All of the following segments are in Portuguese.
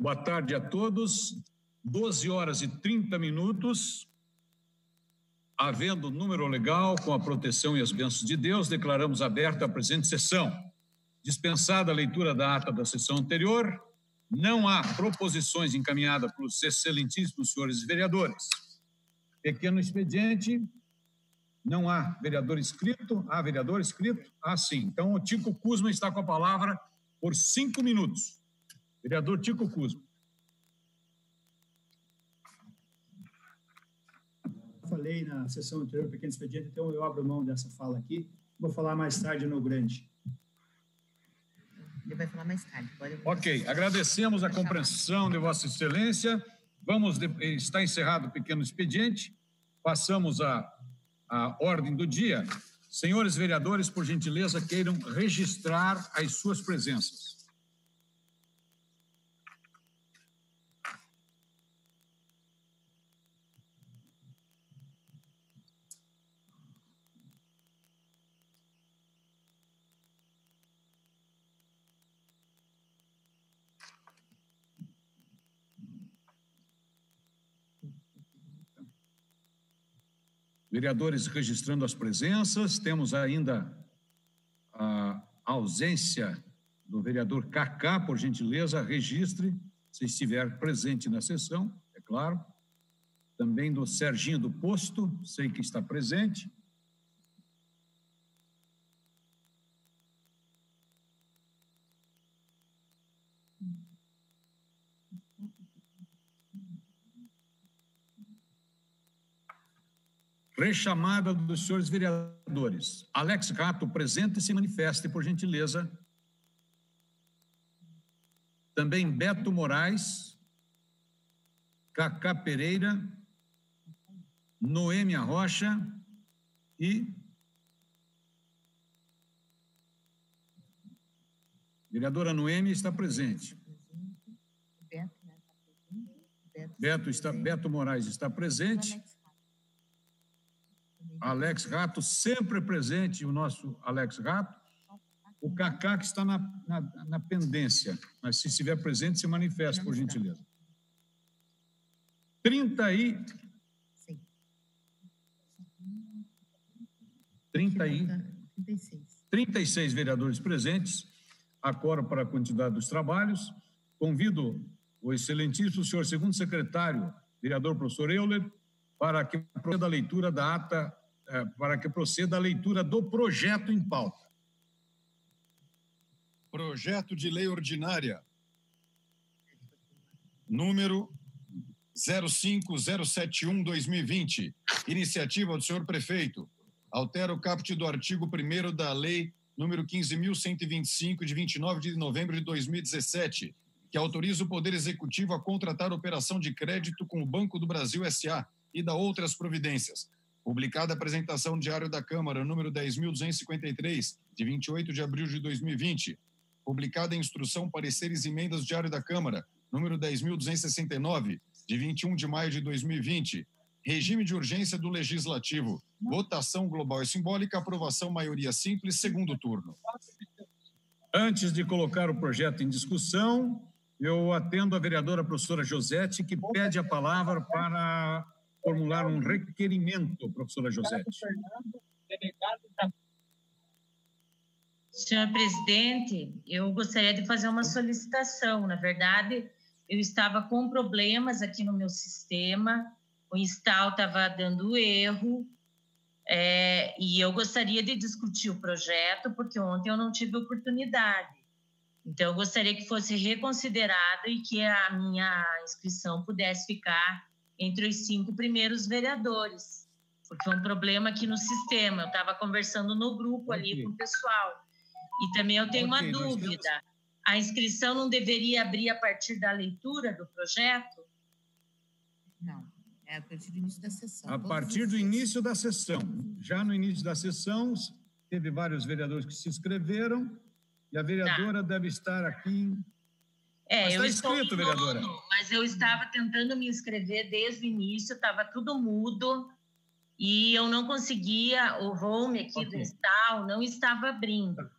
Boa tarde a todos. 12 horas e 30 minutos. Havendo número legal, com a proteção e as bênçãos de Deus, declaramos aberta a presente sessão. Dispensada a leitura da ata da sessão anterior, não há proposições encaminhadas pelos excelentíssimos senhores vereadores. Pequeno expediente, não há vereador inscrito. Há vereador inscrito? Ah, sim. Então, o Tico Kuzma está com a palavra por 5 minutos. Vereador Tico Kuzma. Falei na sessão anterior, pequeno expediente, então eu abro mão dessa fala aqui. Vou falar mais tarde no grande. Ele vai falar mais tarde. Ok, agradecemos a compreensão de Vossa Excelência. Está encerrado o pequeno expediente. Passamos à ordem do dia. Senhores vereadores, por gentileza, queiram registrar as suas presenças. Vereadores registrando as presenças, temos ainda a ausência do vereador Cacá, por gentileza, registre, se estiver presente na sessão, é claro. Também do Serginho do Posto, sei que está presente. Rechamada dos senhores vereadores. Alex Rato, presente, se manifeste, por gentileza. Também Beto Moraes, Cacá Pereira, Noêmia Rocha e... Vereadora Noêmia está presente. Beto Moraes está presente. Alex Rato, sempre presente, o nosso Alex Rato. O Cacá, que está na pendência, mas se estiver presente, se manifeste, por gentileza. 36 vereadores presentes, acordo para a quantidade dos trabalhos. Convido o excelentíssimo senhor segundo secretário, vereador professor Euler, para que proceda a leitura da ata, para que proceda a leitura do projeto em pauta. Projeto de lei ordinária, número 05071/2020, iniciativa do senhor prefeito, altera o caput do artigo 1º da lei número 15.125, de 29 de novembro de 2017, que autoriza o Poder Executivo a contratar operação de crédito com o Banco do Brasil S.A., e da outras providências. Publicada a apresentação Diário da Câmara, número 10.253, de 28 de abril de 2020. Publicada a instrução Pareceres e Emendas Diário da Câmara, número 10.269, de 21 de maio de 2020. Regime de urgência do Legislativo. Votação global e simbólica, aprovação maioria simples, segundo turno. Antes de colocar o projeto em discussão, eu atendo a vereadora professora Josete, que pede a palavra para formular um requerimento, professora Josete. Senhor presidente, eu gostaria de fazer uma solicitação. Na verdade, eu estava com problemas aqui no meu sistema, o install estava dando erro, e eu gostaria de discutir o projeto, porque ontem eu não tive oportunidade. Então, eu gostaria que fosse reconsiderado e que a minha inscrição pudesse ficar entre os 5 primeiros vereadores, porque foi um problema aqui no sistema. Eu estava conversando no grupo ali com o pessoal. E também eu tenho uma dúvida. A inscrição não deveria abrir a partir da leitura do projeto? Não, é a partir do início da sessão. A partir do início da sessão. Já no início da sessão, teve vários vereadores que se inscreveram, e a vereadora deve estar aqui... eu estou inscrito, vereadora. Mas eu estava tentando me inscrever desde o início, estava tudo mudo e eu não conseguia, o home aqui do install não estava abrindo.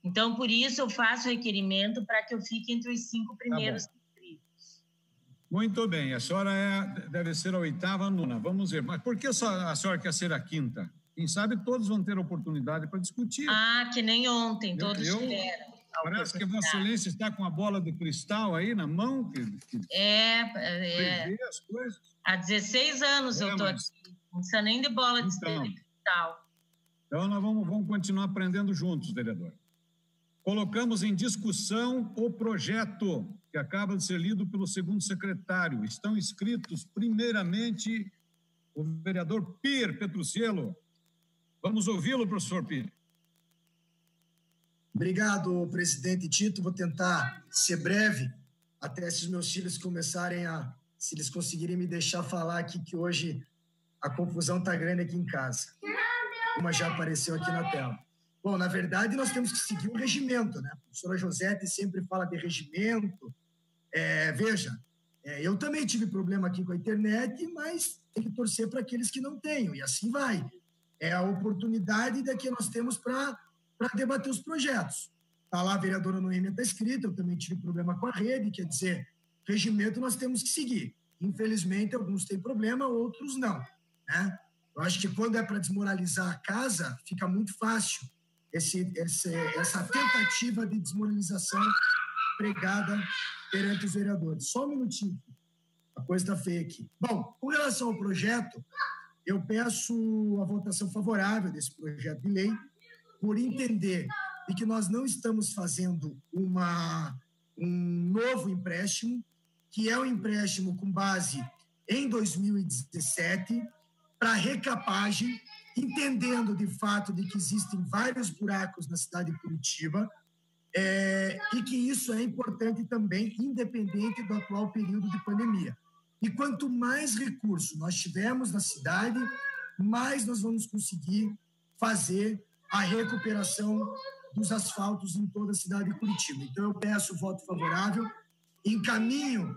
Então, por isso, eu faço o requerimento para que eu fique entre os 5 primeiros inscritos. Muito bem, a senhora deve ser a 8ª, a 9ª. Vamos ver, mas por que a senhora quer ser a 5ª? Quem sabe todos vão ter oportunidade para discutir. Ah, que nem ontem, todos tiveram. Parece que Vossa Excelência está com a bola de cristal aí na mão, que prevê as coisas. Há 16 anos eu estou aqui, não precisa nem de bola de cristal. Então, nós vamos continuar aprendendo juntos, vereador. Colocamos em discussão o projeto que acaba de ser lido pelo 2º secretário. Estão inscritos, primeiramente, o vereador Pir Petrucciello. Vamos ouvi-lo, professor Pir. Obrigado, presidente Tito. Vou tentar ser breve, até se os meus filhos se eles conseguirem me deixar falar aqui, que hoje a confusão está grande aqui em casa, como já apareceu aqui na tela. Bom, na verdade, nós temos que seguir o regimento, né? A professora Josete sempre fala de regimento. Veja, eu também tive problema aqui com a internet, mas tem que torcer para aqueles que não tenham, e assim vai. É a oportunidade que nós temos para debater os projetos. Está lá, a vereadora Noêmia está escrita, eu também tive problema com a rede, quer dizer, regimento nós temos que seguir. Infelizmente, alguns têm problema, outros não, né? Eu acho que quando é para desmoralizar a casa, fica muito fácil essa tentativa de desmoralização pregada perante os vereadores. Só um minutinho, a coisa está feia aqui. Bom, com relação ao projeto, eu peço a votação favorável desse projeto de lei, por entender de que nós não estamos fazendo um novo empréstimo, que é um empréstimo com base em 2017, para recapagem, entendendo de fato de que existem vários buracos na cidade de Curitiba, e que isso é importante também, independente do atual período de pandemia. E quanto mais recursos nós tivermos na cidade, mais nós vamos conseguir fazer a recuperação dos asfaltos em toda a cidade de Curitiba. Então, eu peço o voto favorável, encaminho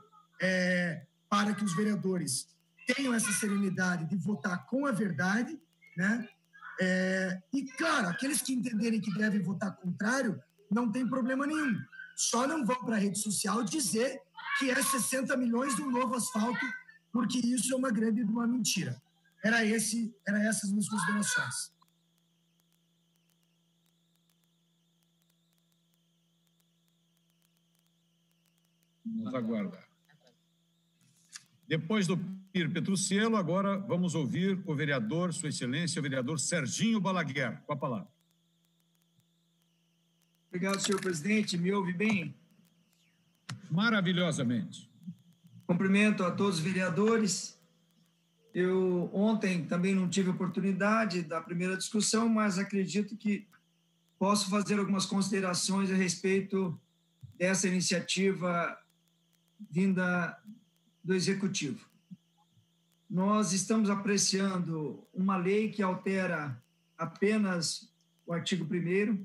para que os vereadores tenham essa serenidade de votar com a verdade, né? E, claro, aqueles que entenderem que devem votar contrário, não tem problema nenhum. Só não vão para a rede social dizer que é 60 milhões de um novo asfalto, porque isso é uma grande mentira. Era essas minhas considerações. Vamos aguardar. Depois do Pir Petrucciello, agora vamos ouvir o vereador, Sua Excelência, o vereador Serginho Balaguer. Com a palavra. Obrigado, senhor presidente. Me ouve bem? Maravilhosamente. Cumprimento a todos os vereadores. Eu ontem também não tive oportunidade da primeira discussão, mas acredito que posso fazer algumas considerações a respeito dessa iniciativa vinda do Executivo. Nós estamos apreciando uma lei que altera apenas o artigo 1º,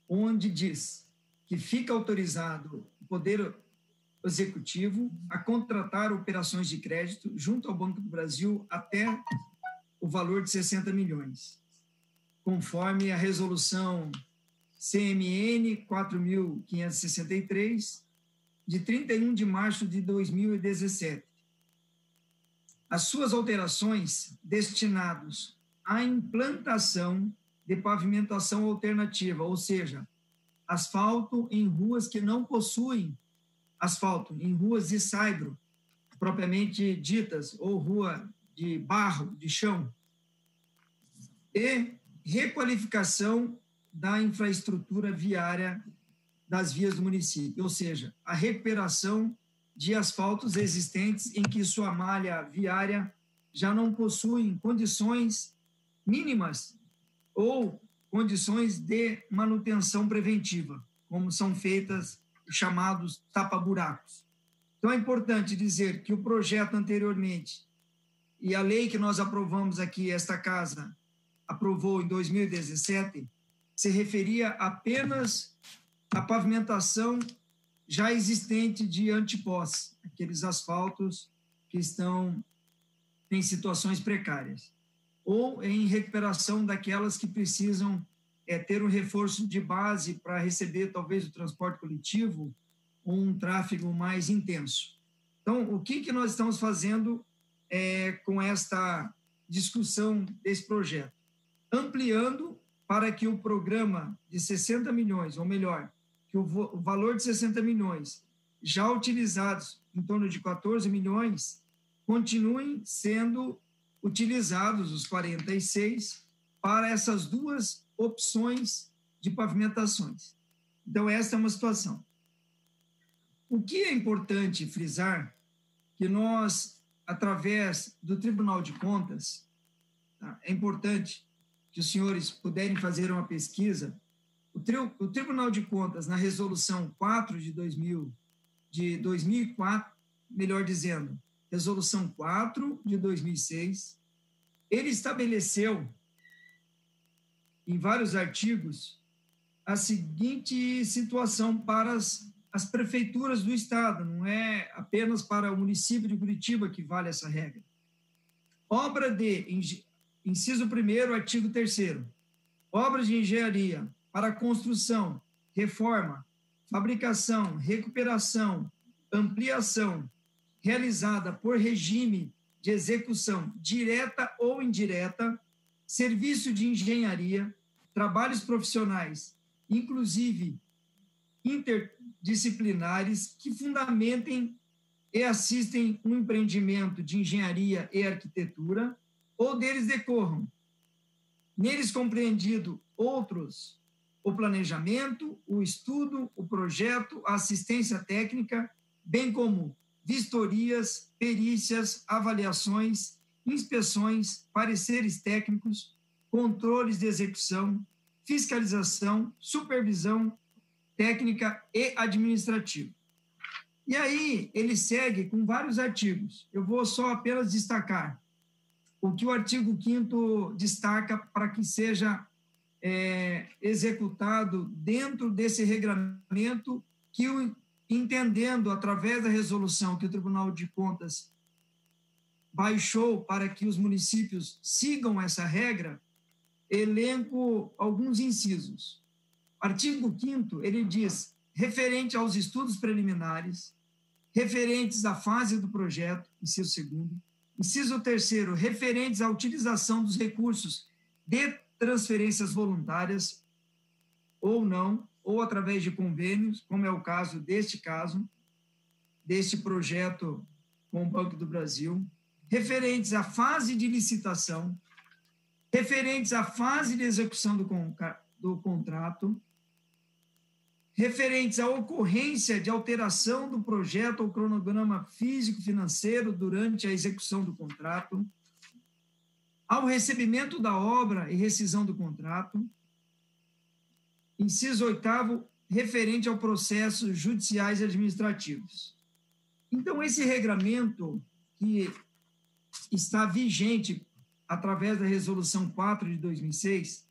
onde diz que fica autorizado o Poder Executivo a contratar operações de crédito junto ao Banco do Brasil até o valor de 60 milhões, conforme a resolução CMN 4.563, de 31 de março de 2017. As suas alterações destinadas à implantação de pavimentação alternativa, ou seja, asfalto em ruas que não possuem asfalto, em ruas de saibro, propriamente ditas, ou rua de barro, de chão, e requalificação da infraestrutura viária das vias do município, ou seja, a recuperação de asfaltos existentes em que sua malha viária já não possui condições mínimas ou condições de manutenção preventiva, como são feitas os chamados tapa-buracos. Então, é importante dizer que o projeto anteriormente e a lei que nós aprovamos aqui, esta casa aprovou em 2017, se referia apenas à pavimentação já existente de antepós, aqueles asfaltos que estão em situações precárias, ou em recuperação daquelas que precisam ter um reforço de base para receber talvez o transporte coletivo, ou um tráfego mais intenso. Então, o que nós estamos fazendo com esta discussão desse projeto? Ampliando para que o programa de 60 milhões, ou melhor, que o valor de 60 milhões, já utilizados em torno de 14 milhões, continuem sendo utilizados os 46 para essas duas opções de pavimentações. Então, essa é uma situação. O que é importante frisar, que nós, através do Tribunal de Contas, tá, é importante que os senhores puderem fazer uma pesquisa. O Tribunal de Contas, na Resolução 4 de 2004, melhor dizendo, Resolução 4 de 2006, ele estabeleceu, em vários artigos, a seguinte situação para as prefeituras do Estado, não é apenas para o município de Curitiba que vale essa regra. Obra de, inciso 1º, artigo 3º, obras de engenharia para construção, reforma, fabricação, recuperação, ampliação, realizada por regime de execução direta ou indireta, serviço de engenharia, trabalhos profissionais, inclusive interdisciplinares, que fundamentem e assistem um empreendimento de engenharia e arquitetura, ou deles decorram, neles compreendido outros, o planejamento, o estudo, o projeto, a assistência técnica, bem como vistorias, perícias, avaliações, inspeções, pareceres técnicos, controles de execução, fiscalização, supervisão técnica e administrativa. E aí ele segue com vários artigos. Eu vou só apenas destacar o que o artigo 5º destaca para que seja executado dentro desse regramento que, entendendo através da resolução que o Tribunal de Contas baixou para que os municípios sigam essa regra, elenco alguns incisos. Artigo 5º, ele diz, referente aos estudos preliminares, referentes à fase do projeto, inciso 2º, inciso 3º, referentes à utilização dos recursos de transferências voluntárias ou não, ou através de convênios, como é o caso, deste projeto com o Banco do Brasil, referentes à fase de licitação, referentes à fase de execução do contrato, referentes à ocorrência de alteração do projeto ou cronograma físico-financeiro durante a execução do contrato, ao recebimento da obra e rescisão do contrato, inciso 8º, referente ao processos judiciais e administrativos. Então, esse regramento que está vigente através da Resolução 4 de 2006,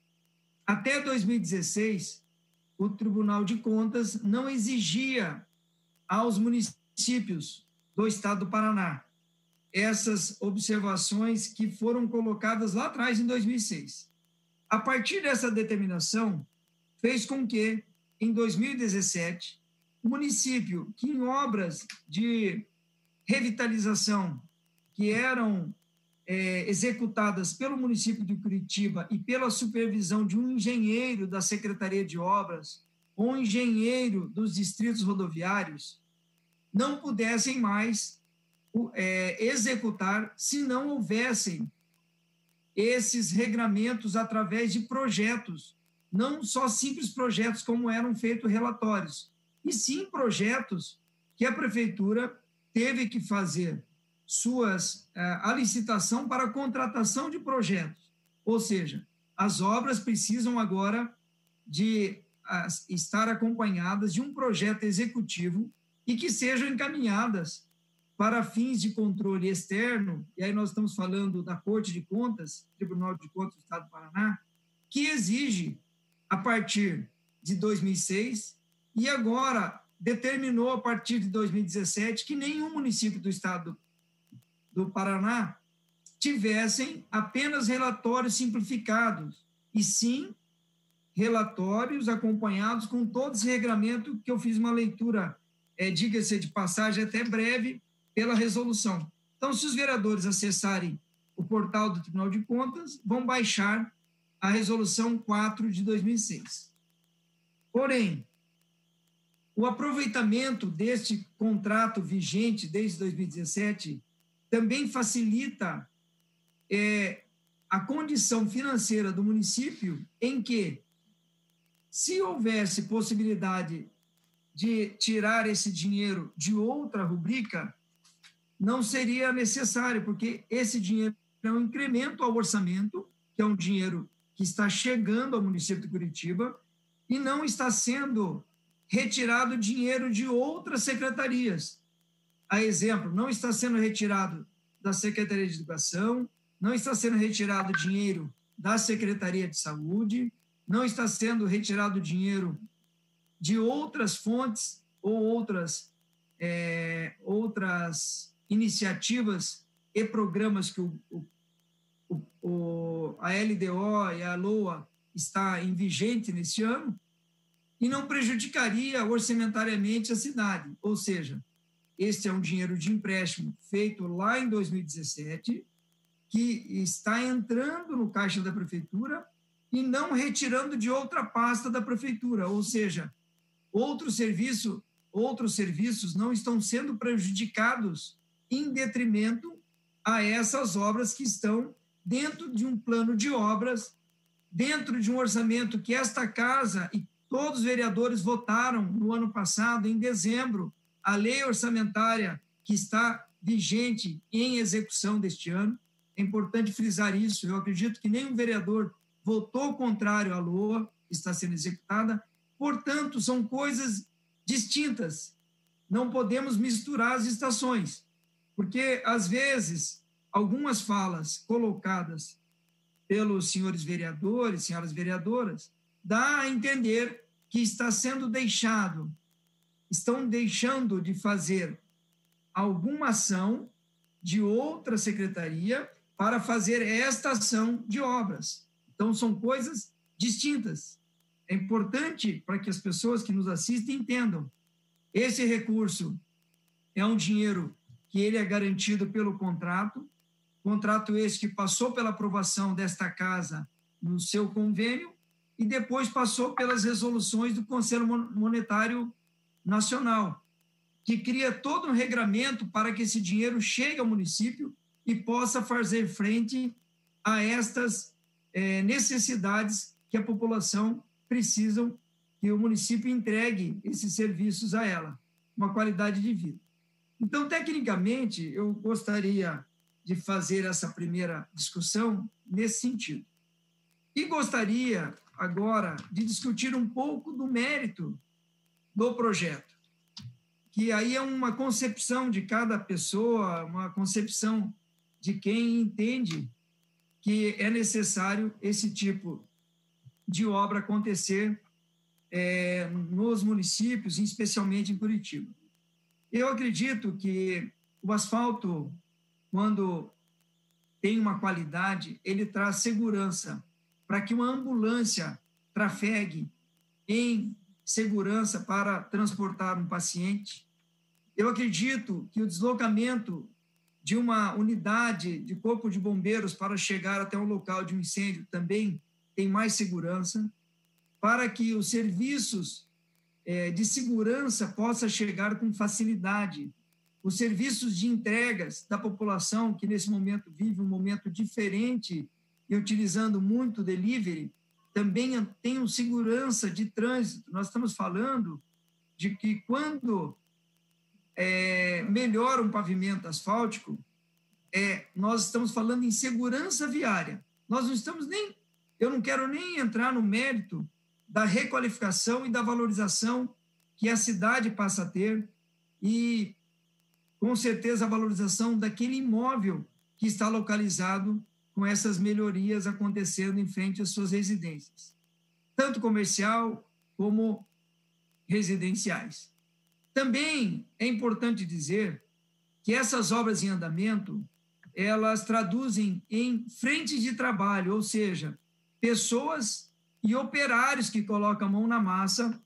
até 2016, o Tribunal de Contas não exigia aos municípios do Estado do Paraná essas observações que foram colocadas lá atrás, em 2006. A partir dessa determinação, fez com que, em 2017, o município, que em obras de revitalização que eram executadas pelo município de Curitiba e pela supervisão de um engenheiro da Secretaria de Obras ou um engenheiro dos distritos rodoviários, não pudessem mais executar se não houvessem esses regramentos através de projetos, não só simples projetos como eram feitos relatórios, e sim projetos que a prefeitura teve que fazer a licitação para a contratação de projetos. Ou seja, as obras precisam agora de estar acompanhadas de um projeto executivo e que sejam encaminhadas para fins de controle externo, e aí nós estamos falando da Corte de Contas, Tribunal de Contas do Estado do Paraná, que exige, a partir de 2006, e agora determinou, a partir de 2017, que nenhum município do Estado do Paraná tivessem apenas relatórios simplificados, e sim relatórios acompanhados com todo esse regramento que eu fiz uma leitura diga-se de passagem, até breve, pela resolução. Então, se os vereadores acessarem o portal do Tribunal de Contas, vão baixar a resolução 4 de 2006. Porém, o aproveitamento deste contrato vigente desde 2017 também facilita a condição financeira do município, em que, se houvesse possibilidade de tirar esse dinheiro de outra rubrica, não seria necessário, porque esse dinheiro é um incremento ao orçamento, que é um dinheiro que está chegando ao município de Curitiba, e não está sendo retirado dinheiro de outras secretarias. A exemplo, não está sendo retirado da Secretaria de Educação, não está sendo retirado dinheiro da Secretaria de Saúde, não está sendo retirado dinheiro de outras fontes ou outras iniciativas e programas que a LDO e a LOA está em vigente nesse ano, e não prejudicaria orçamentariamente a cidade. Ou seja, este é um dinheiro de empréstimo feito lá em 2017, que está entrando no caixa da prefeitura e não retirando de outra pasta da prefeitura. Ou seja, outros serviços não estão sendo prejudicados em detrimento a essas obras que estão dentro de um plano de obras, dentro de um orçamento que esta casa e todos os vereadores votaram no ano passado, em dezembro, a lei orçamentária que está vigente em execução deste ano. É importante frisar isso. Eu acredito que nenhum vereador votou contrário à LOA, que está sendo executada. Portanto, são coisas distintas. Não podemos misturar as estações, porque, às vezes, algumas falas colocadas pelos senhores vereadores, senhoras vereadoras, dá a entender que estão deixando de fazer alguma ação de outra secretaria para fazer esta ação de obras. Então, são coisas distintas. É importante para que as pessoas que nos assistem entendam. Esse recurso é um dinheiro que ele é garantido pelo contrato esse que passou pela aprovação desta casa no seu convênio e depois passou pelas resoluções do Conselho Monetário Nacional, que cria todo um regramento para que esse dinheiro chegue ao município e possa fazer frente a estas necessidades que a população precisa, que o município entregue esses serviços a ela, uma qualidade de vida. Então, tecnicamente, eu gostaria de fazer essa primeira discussão nesse sentido. E gostaria, agora, de discutir um pouco do mérito do projeto, que aí é uma concepção de cada pessoa, uma concepção de quem entende que é necessário esse tipo de obra acontecer nos municípios, especialmente em Curitiba. Eu acredito que o asfalto, quando tem uma qualidade, ele traz segurança para que uma ambulância trafegue em segurança para transportar um paciente. Eu acredito que o deslocamento de uma unidade de corpo de bombeiros para chegar até o local de um incêndio também tem mais segurança, para que os serviços de segurança possam chegar com facilidade. Os serviços de entregas da população, que nesse momento vive um momento diferente e utilizando muito delivery, também tenham segurança de trânsito. Nós estamos falando de que quando melhora um pavimento asfáltico, nós estamos falando em segurança viária. Nós não estamos eu não quero nem entrar no mérito da requalificação e da valorização que a cidade passa a ter e, com certeza, a valorização daquele imóvel que está localizado com essas melhorias acontecendo em frente às suas residências, tanto comercial como residenciais. Também é importante dizer que essas obras em andamento, elas traduzem em frentes de trabalho, ou seja, pessoas e operários que colocam a mão na massa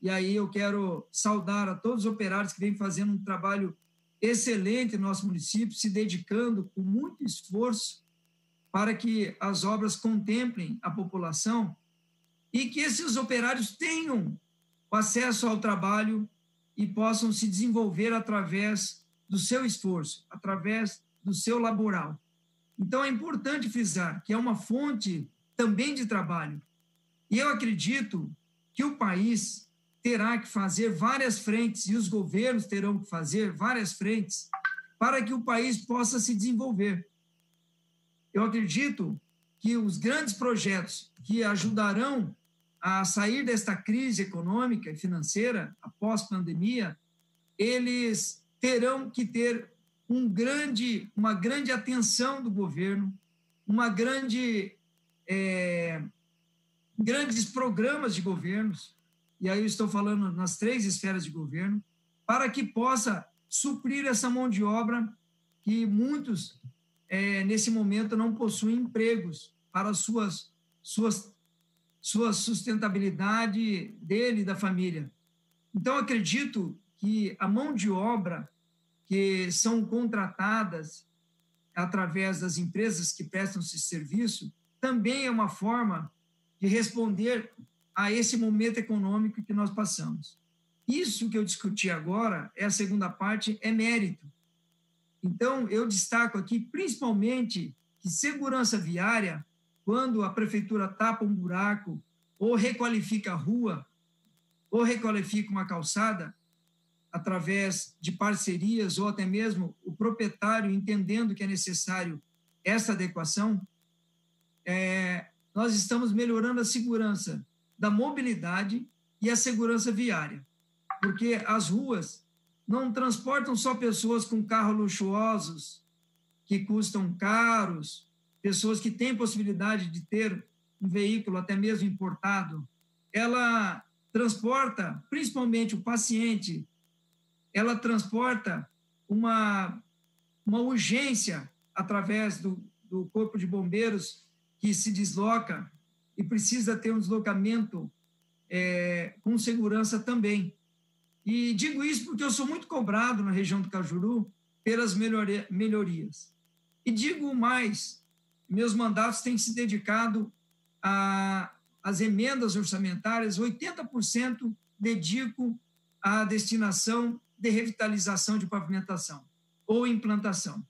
e aí eu quero saudar a todos os operários que vêm fazendo um trabalho excelente no nosso município, se dedicando com muito esforço para que as obras contemplem a população e que esses operários tenham o acesso ao trabalho e possam se desenvolver através do seu esforço, através do seu laboral. Então, é importante frisar que é uma fonte também de trabalho. E eu acredito que o país terá que fazer várias frentes, e os governos terão que fazer várias frentes, para que o país possa se desenvolver. Eu acredito que os grandes projetos que ajudarão a sair desta crise econômica e financeira após pandemia, eles terão que ter uma grande atenção do governo, grandes programas de governos, e aí eu estou falando nas 3 esferas de governo, para que possa suprir essa mão de obra que muitos, nesse momento, não possuem empregos para sua sustentabilidade dele e da família. Então, acredito que a mão de obra que são contratadas através das empresas que prestam esse serviço também é uma forma de responder a esse momento econômico que nós passamos. Isso que eu discuti agora, a segunda parte, é mérito. Então, eu destaco aqui, principalmente, que segurança viária, quando a prefeitura tapa um buraco, ou requalifica a rua, ou requalifica uma calçada, através de parcerias, ou até mesmo o proprietário entendendo que é necessário essa adequação, nós estamos melhorando a segurança da mobilidade e a segurança viária, porque as ruas não transportam só pessoas com carros luxuosos, que custam caros, pessoas que têm possibilidade de ter um veículo até mesmo importado. Ela transporta, principalmente o paciente, ela transporta uma urgência através do Corpo de Bombeiros que se desloca e precisa ter um deslocamento com segurança também. E digo isso porque eu sou muito cobrado na região do Cajuru pelas melhorias. E digo mais, meus mandatos têm se dedicado às emendas orçamentárias, 80% dedico à destinação de revitalização de pavimentação ou implantação.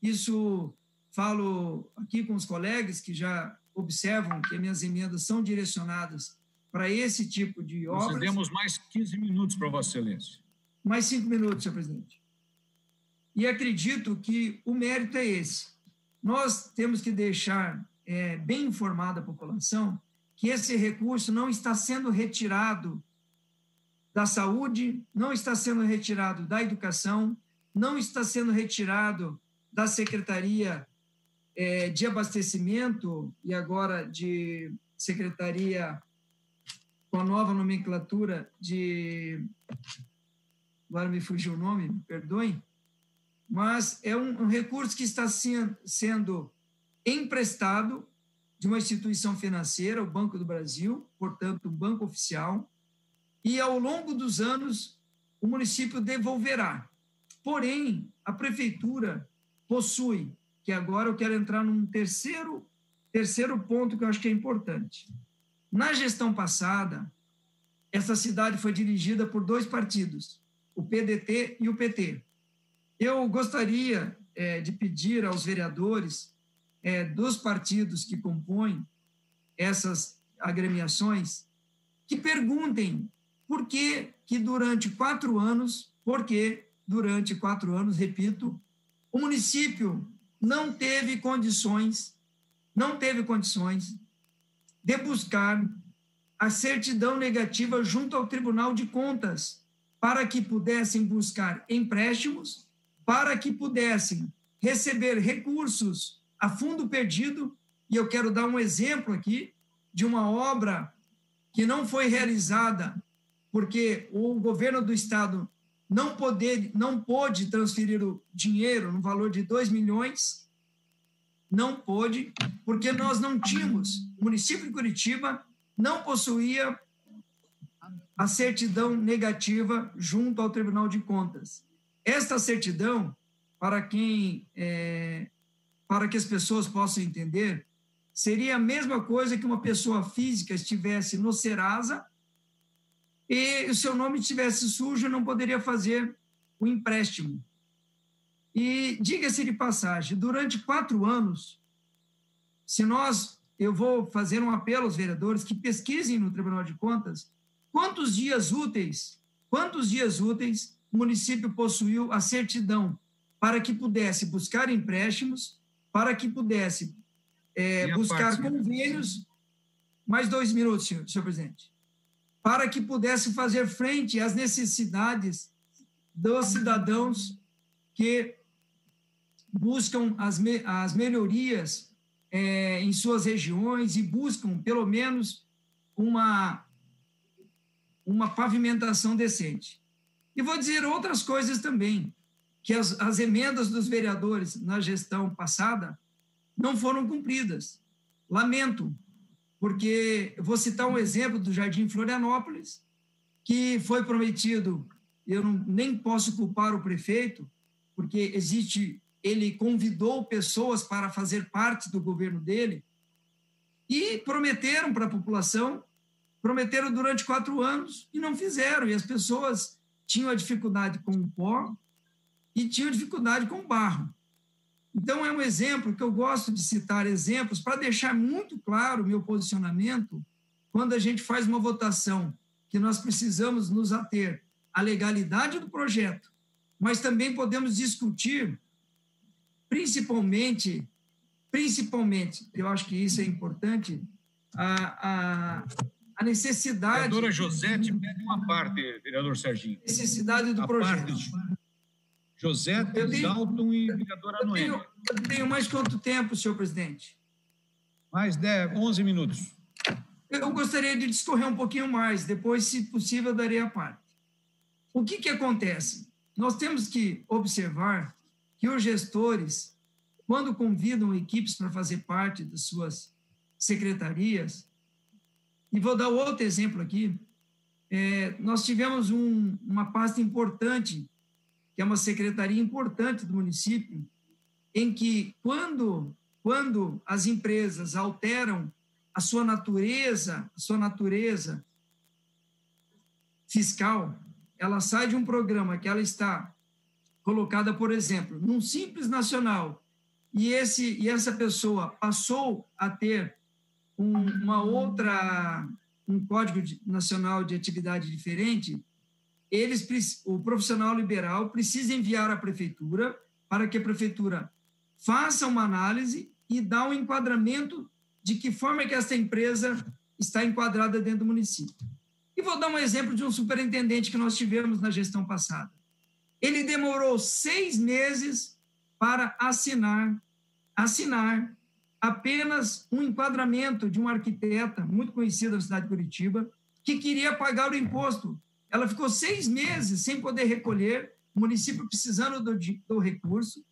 Isso falo aqui com os colegas que já observam que minhas emendas são direcionadas para esse tipo de obras. Nós temos mais 15 minutos para Vossa Excelência. Mais 5 minutos, senhor presidente. E acredito que o mérito é esse. Nós temos que deixar bem informada a população que esse recurso não está sendo retirado da saúde, não está sendo retirado da educação, não está sendo retirado da Secretaria de Abastecimento e agora de Secretaria com a nova nomenclatura de... Agora me fugiu o nome, me perdoem, mas é um recurso que está sendo emprestado de uma instituição financeira, o Banco do Brasil, portanto, um banco oficial, e ao longo dos anos o município devolverá. Porém, a prefeitura possui, que agora eu quero entrar num terceiro ponto que eu acho que é importante. Na gestão passada, essa cidade foi dirigida por 2 partidos, o PDT e o PT. Eu gostaria de pedir aos vereadores dos partidos que compõem essas agremiações que perguntem por que durante 4 anos, repito, o município não teve condições de buscar a certidão negativa junto ao Tribunal de Contas para que pudessem buscar empréstimos, para que pudessem receber recursos a fundo perdido. E eu quero dar um exemplo aqui de uma obra que não foi realizada porque o governo do estado não pôde transferir o dinheiro no valor de 2 milhões, não pôde, porque nós não tínhamos, o município de Curitiba não possuía a certidão negativa junto ao Tribunal de Contas. Esta certidão, para que as pessoas possam entender, seria a mesma coisa que uma pessoa física estivesse no Serasa e o seu nome estivesse sujo, não poderia fazer o empréstimo. E, diga-se de passagem, durante 4 anos, eu vou fazer um apelo aos vereadores que pesquisem no Tribunal de Contas quantos dias úteis o município possuiu a certidão para que pudesse buscar empréstimos, para que pudesse buscar convênios. Mais 2 minutos, senhor presidente. Para que pudesse fazer frente às necessidades dos cidadãos que buscam as melhorias em suas regiões e buscam, pelo menos, uma pavimentação decente. E vou dizer outras coisas também, que as emendas dos vereadores na gestão passada não foram cumpridas. Lamento, porque eu vou citar um exemplo do Jardim Florianópolis, que foi prometido, eu nem posso culpar o prefeito, porque ele convidou pessoas para fazer parte do governo dele e prometeram para a população, prometeram durante 4 anos e não fizeram, e as pessoas tinham a dificuldade com o pó e tinham dificuldade com o barro. Então, é um exemplo que eu gosto de citar exemplos para deixar muito claro o meu posicionamento quando a gente faz uma votação, que nós precisamos nos ater à legalidade do projeto, mas também podemos discutir, principalmente, eu acho que isso é importante, a necessidade... Vereadora Josete pede uma parte, vereador Serginho. Necessidade do projeto. Josete, Dalton e vereadora Noemi. Eu tenho mais quanto tempo, senhor presidente? Mais 11 minutos. Eu gostaria de discorrer um pouquinho mais, depois, se possível, eu darei a parte. O que acontece? Nós temos que observar que os gestores, quando convidam equipes para fazer parte das suas secretarias, e vou dar outro exemplo aqui, nós tivemos uma pasta importante, que é uma secretaria importante do município, em que, quando as empresas alteram a sua natureza fiscal, ela sai de um programa que ela está colocada, por exemplo, num Simples Nacional, e essa pessoa passou a ter um Código Nacional de Atividade diferente, o profissional liberal precisa enviar à prefeitura para que a prefeitura faça uma análise e dá um enquadramento de que forma que essa empresa está enquadrada dentro do município. E vou dar um exemplo de um superintendente que nós tivemos na gestão passada. Ele demorou 6 meses para assinar apenas um enquadramento de uma arquiteta muito conhecida na cidade de Curitiba, que queria pagar o imposto. Ela ficou 6 meses sem poder recolher, o município precisando do recurso,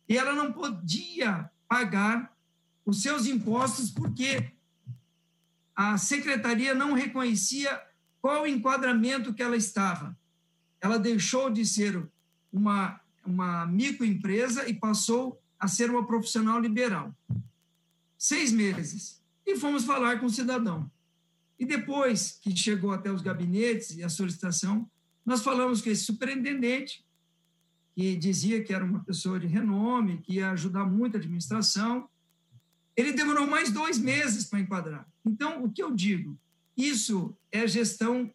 e ela não podia pagar os seus impostos porque a secretaria não reconhecia qual o enquadramento que ela estava. Ela deixou de ser uma microempresa e passou a ser uma profissional liberal. 6 meses. E fomos falar com o cidadão. E depois que chegou até os gabinetes e a solicitação, nós falamos com esse superintendente, que dizia que era uma pessoa de renome, que ia ajudar muito a administração. Ele demorou mais 2 meses para enquadrar. Então, o que eu digo? Isso é gestão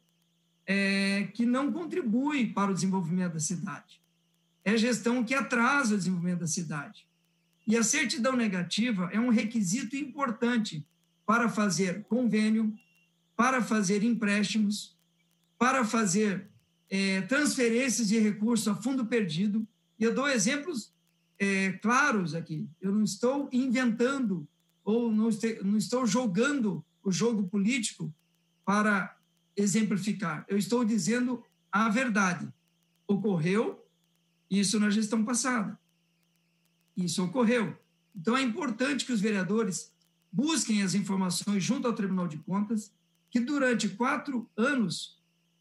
que não contribui para o desenvolvimento da cidade. É gestão que atrasa o desenvolvimento da cidade. E a certidão negativa é um requisito importante para fazer convênio, para fazer empréstimos, para fazer transferências de recursos a fundo perdido. E eu dou exemplos claros aqui. Eu não estou inventando ou não estou jogando o jogo político para exemplificar. Eu estou dizendo a verdade. Ocorreu isso na gestão passada. Isso ocorreu. Então, é importante que os vereadores busquem as informações junto ao Tribunal de Contas, que durante 4 anos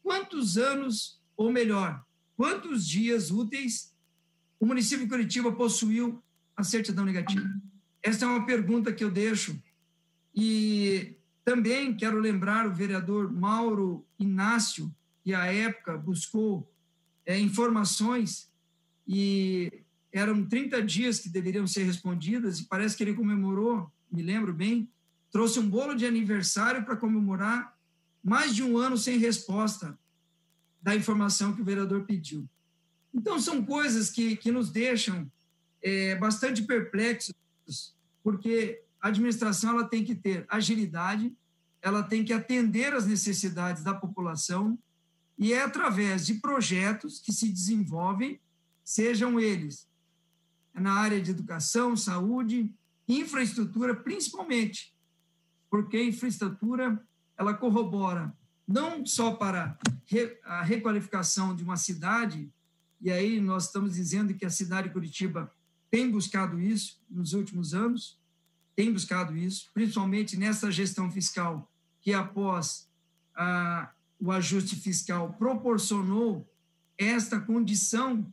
quantos anos, ou melhor, quantos dias úteis o município de Curitiba possuiu a certidão negativa? Essa é uma pergunta que eu deixo. E também quero lembrar o vereador Mauro Inácio, que à época buscou informações e eram 30 dias que deveriam ser respondidas, e parece que ele comemorou, me lembro bem, trouxe um bolo de aniversário para comemorar mais de um ano sem resposta da informação que o vereador pediu. Então, são coisas que nos deixam bastante perplexos, porque a administração ela tem que ter agilidade, ela tem que atender às necessidades da população, e é através de projetos que se desenvolvem, sejam eles na área de educação, saúde, infraestrutura, principalmente, porque a infraestrutura ela corrobora não só para a requalificação de uma cidade, e aí nós estamos dizendo que a cidade de Curitiba tem buscado isso nos últimos anos, tem buscado isso, principalmente nessa gestão fiscal que, após o ajuste fiscal, proporcionou esta condição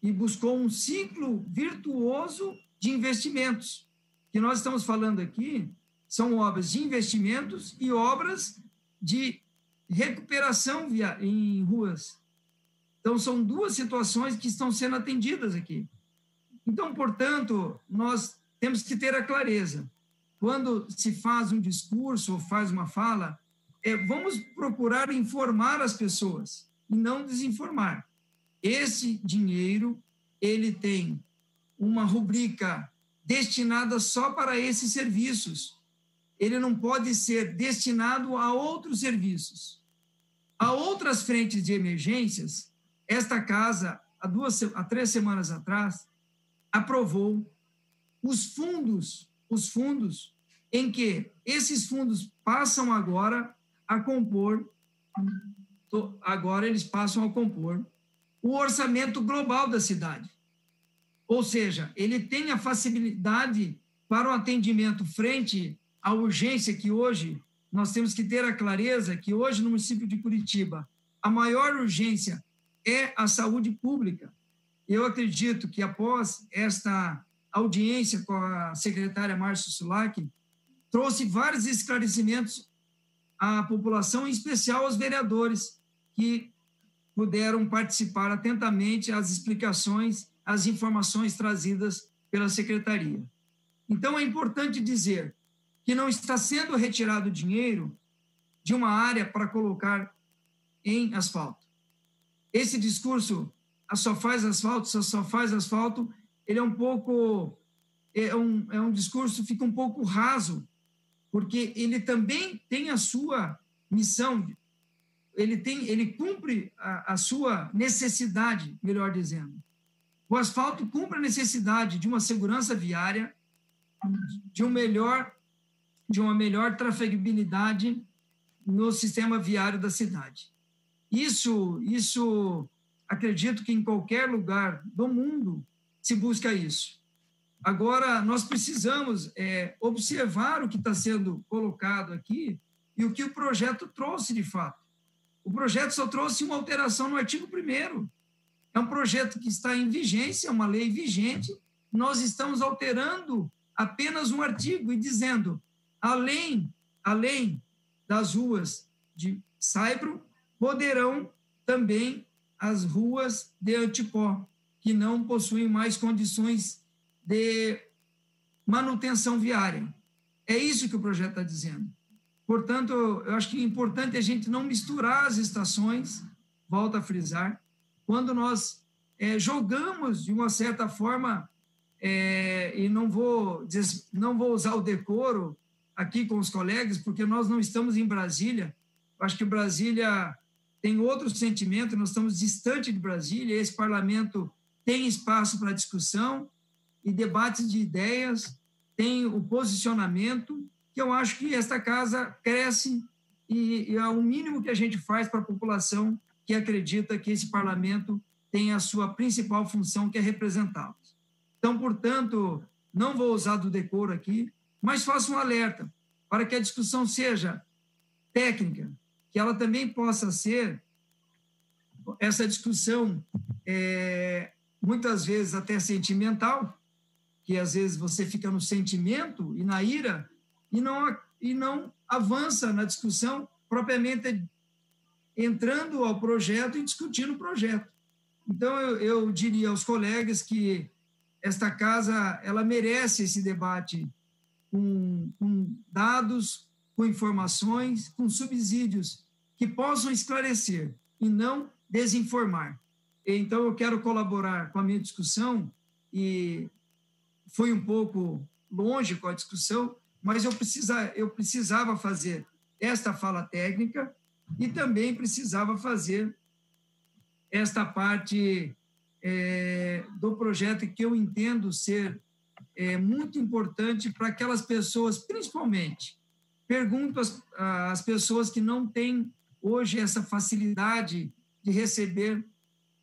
e buscou um ciclo virtuoso de investimentos. O que nós estamos falando aqui são obras de investimentos e obras de recuperação em ruas. Então, são duas situações que estão sendo atendidas aqui. Então, portanto, nós temos que ter a clareza. Quando se faz um discurso ou faz uma fala, vamos procurar informar as pessoas e não desinformar. Esse dinheiro, ele tem uma rubrica destinada só para esses serviços. Ele não pode ser destinado a outros serviços. A outras frentes de emergências, esta casa, há 3 semanas atrás, aprovou os fundos em que esses fundos passam agora a compor o orçamento global da cidade. Ou seja, ele tem a facilidade para o atendimento frente à urgência que hoje nós temos que ter a clareza que hoje no município de Curitiba a maior urgência é a saúde pública. Eu acredito que após esta audiência com a secretária Márcia Sulac, trouxe vários esclarecimentos à população, em especial aos vereadores, que puderam participar atentamente às explicações, às informações trazidas pela secretaria. Então, é importante dizer que não está sendo retirado dinheiro de uma área para colocar em asfalto. Esse discurso, só faz asfalto, ele é um pouco, é um discurso que fica um pouco raso, porque ele também tem a sua missão, ele cumpre a sua necessidade, melhor dizendo. O asfalto cumpre a necessidade de uma segurança viária, de uma melhor trafegabilidade no sistema viário da cidade. Isso acredito que em qualquer lugar do mundo se busca isso. Agora, nós precisamos observar o que está sendo colocado aqui e o que o projeto trouxe de fato. O projeto só trouxe uma alteração no artigo 1º. É um projeto que está em vigência, é uma lei vigente. Nós estamos alterando apenas um artigo e dizendo, além das ruas de saibro, poderão também as ruas de Antipó, que não possuem mais condições de manutenção viária. É isso que o projeto está dizendo. Portanto, eu acho que é importante a gente não misturar as estações, volto a frisar, quando nós jogamos de uma certa forma, e não vou usar o decoro aqui com os colegas, porque nós não estamos em Brasília. Eu acho que Brasília tem outro sentimento, nós estamos distante de Brasília, esse parlamento tem espaço para discussão e debates de ideias, tem o posicionamento, que eu acho que esta casa cresce e é o mínimo que a gente faz para a população que acredita que esse parlamento tem a sua principal função, que é representá-los. Então, portanto, não vou usar do decoro aqui, mas faço um alerta para que a discussão seja técnica, que ela também possa ser essa discussão muitas vezes até sentimental, que às vezes você fica no sentimento e na ira e não avança na discussão propriamente entrando ao projeto e discutindo o projeto. Então, eu diria aos colegas que esta casa ela merece esse debate com dados, com informações, com subsídios que possam esclarecer e não desinformar. Então, eu quero colaborar com a minha discussão e foi um pouco longe com a discussão, mas eu precisava fazer esta fala técnica e também precisava fazer esta parte do projeto que eu entendo ser muito importante para aquelas pessoas, principalmente. Pergunto às pessoas que não têm hoje essa facilidade de receber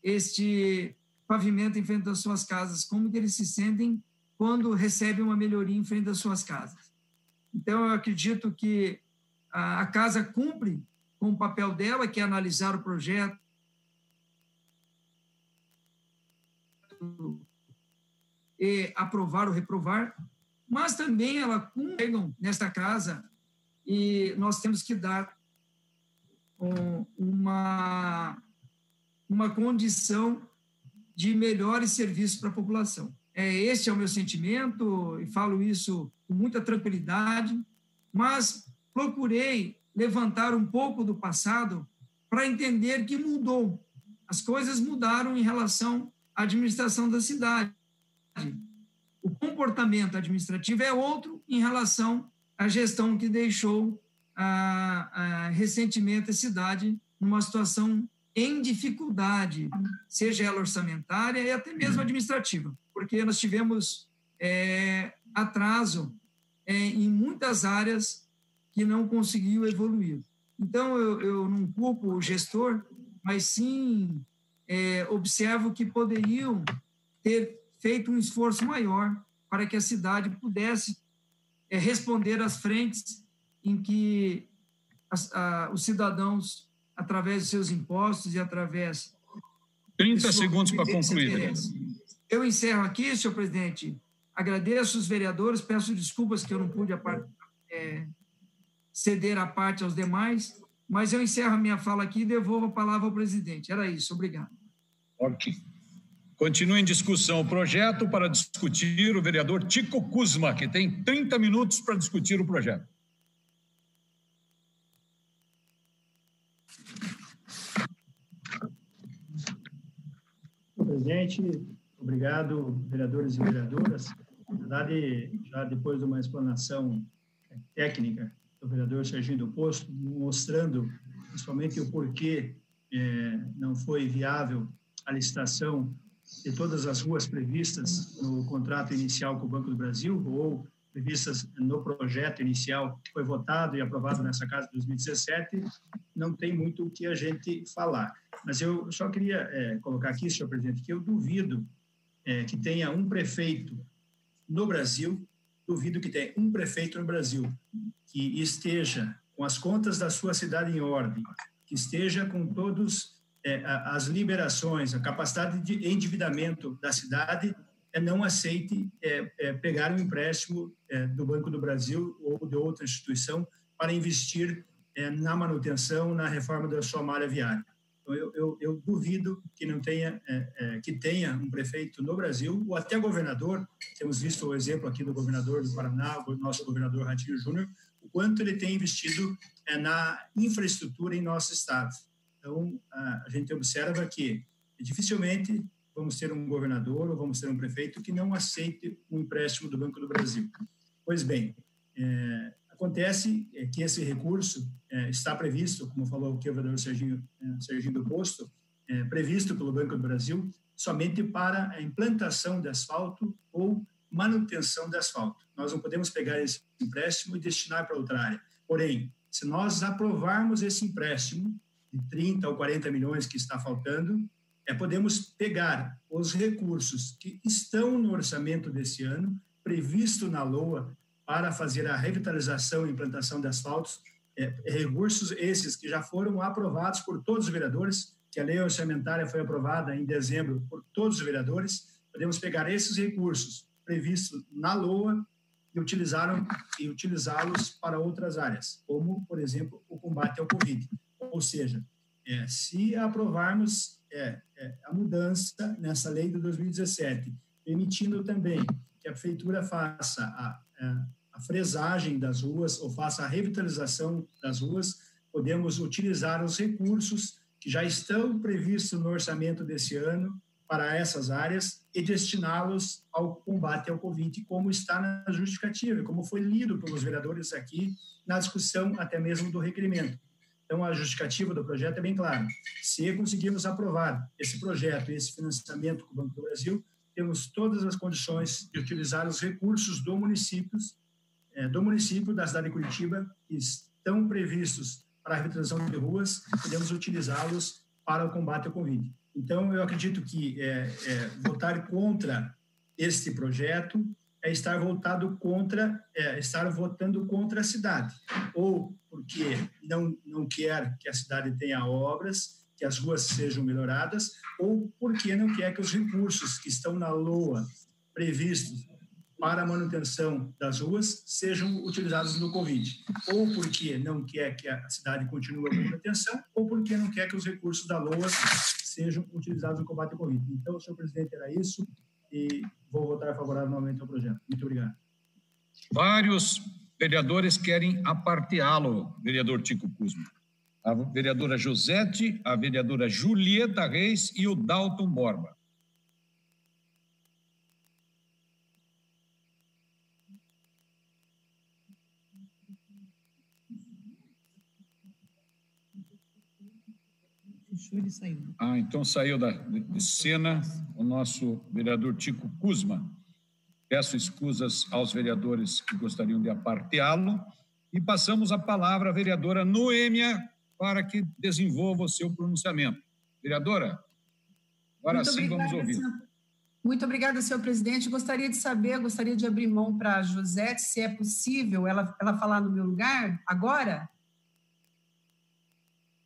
este pavimento em frente às suas casas, como que eles se sentem quando recebem uma melhoria em frente às suas casas. Então, eu acredito que a casa cumpre com o papel dela, que é analisar o projeto e aprovar ou reprovar, mas também ela cumpre nesta casa e nós temos que dar uma condição de melhores serviços para a população. Este é o meu sentimento e falo isso com muita tranquilidade, mas procurei levantar um pouco do passado para entender que mudou. As coisas mudaram em relação à administração da cidade. O comportamento administrativo é outro em relação à gestão que deixou recentemente a cidade numa situação em dificuldade, seja ela orçamentária e até mesmo administrativa, porque nós tivemos atraso em muitas áreas que não conseguiu evoluir. Então, eu não culpo o gestor, mas sim observo que poderiam ter feito um esforço maior para que a cidade pudesse responder às frentes em que os cidadãos, através de seus impostos e através... 30 segundos para concluir. Eu encerro aqui, senhor presidente. Agradeço os vereadores, peço desculpas que eu não pude ceder a parte aos demais, mas eu encerro a minha fala aqui e devolvo a palavra ao presidente. Era isso, obrigado. Ok. Continua em discussão o projeto. Para discutir, o vereador Tico Kuzma, que tem 30 minutos para discutir o projeto. Presidente, obrigado, vereadores e vereadoras. Na verdade, já depois de uma explanação técnica do vereador Serginho do Posto, mostrando principalmente o porquê não foi viável a licitação de todas as ruas previstas no contrato inicial com o Banco do Brasil ou previstas no projeto inicial que foi votado e aprovado nessa casa em 2017, não tem muito o que a gente falar. Mas eu só queria colocar aqui, senhor presidente, que eu duvido que tenha um prefeito no Brasil, que esteja com as contas da sua cidade em ordem, que esteja com todas as liberações, a capacidade de endividamento da cidade, não aceite pegar um empréstimo do Banco do Brasil ou de outra instituição para investir na manutenção, na reforma da sua malha viária. Então, eu duvido que não tenha, que tenha um prefeito no Brasil, ou até governador. Temos visto o exemplo aqui do governador do Paraná, o nosso governador Ratinho Júnior, o quanto ele tem investido na infraestrutura em nosso estado. Então, a gente observa que dificilmente vamos ter um governador ou vamos ter um prefeito que não aceite um empréstimo do Banco do Brasil. Pois bem, acontece que esse recurso está previsto, como falou aqui o vereador Serginho do Posto, previsto pelo Banco do Brasil somente para a implantação de asfalto ou manutenção de asfalto. Nós não podemos pegar esse empréstimo e destinar para outra área. Porém, se nós aprovarmos esse empréstimo de 30 ou 40 milhões que está faltando, podemos pegar os recursos que estão no orçamento desse ano, previsto na LOA, para fazer a revitalização e implantação de asfaltos, recursos esses que já foram aprovados por todos os vereadores, que a lei orçamentária foi aprovada em dezembro por todos os vereadores, podemos pegar esses recursos previstos na LOA e utilizá-los para outras áreas, como, por exemplo, o combate ao Covid. Ou seja, se aprovarmos a mudança nessa lei de 2017, permitindo também que a prefeitura faça a fresagem das ruas ou faça a revitalização das ruas, podemos utilizar os recursos que já estão previstos no orçamento desse ano para essas áreas e destiná-los ao combate ao Covid, como está na justificativa, como foi lido pelos vereadores aqui na discussão até mesmo do requerimento. Então, a justificativa do projeto é bem clara. Se conseguirmos aprovar esse projeto e esse financiamento com o Banco do Brasil, temos todas as condições de utilizar os recursos do município, da cidade de Curitiba, que estão previstos para a revitalização de ruas, podemos utilizá-los para o combate ao Covid. Então, eu acredito que votar contra este projeto é estar votando contra a cidade, ou porque não quer que a cidade tenha obras, que as ruas sejam melhoradas, ou porque não quer que os recursos que estão na LOA previstos para a manutenção das ruas sejam utilizados no Covid, ou porque não quer que a cidade continue a manutenção, ou porque não quer que os recursos da LOA sejam utilizados no combate ao Covid. Então, senhor presidente, era isso, e vou votar favoravelmente ao projeto. Muito obrigado. Vários vereadores querem aparteá-lo, vereador Tico Kuzma. A vereadora Josete, a vereadora Julieta Reis e o Dalton Borba. Ele saiu. Então saiu de cena o nosso vereador Tico Kuzma. Peço escusas aos vereadores que gostariam de aparteá-lo e passamos a palavra à vereadora Noêmia para que desenvolva o seu pronunciamento. Vereadora, agora sim vamos ouvir. Muito obrigada, senhor presidente. Gostaria de abrir mão para a Josete, se é possível ela falar no meu lugar agora?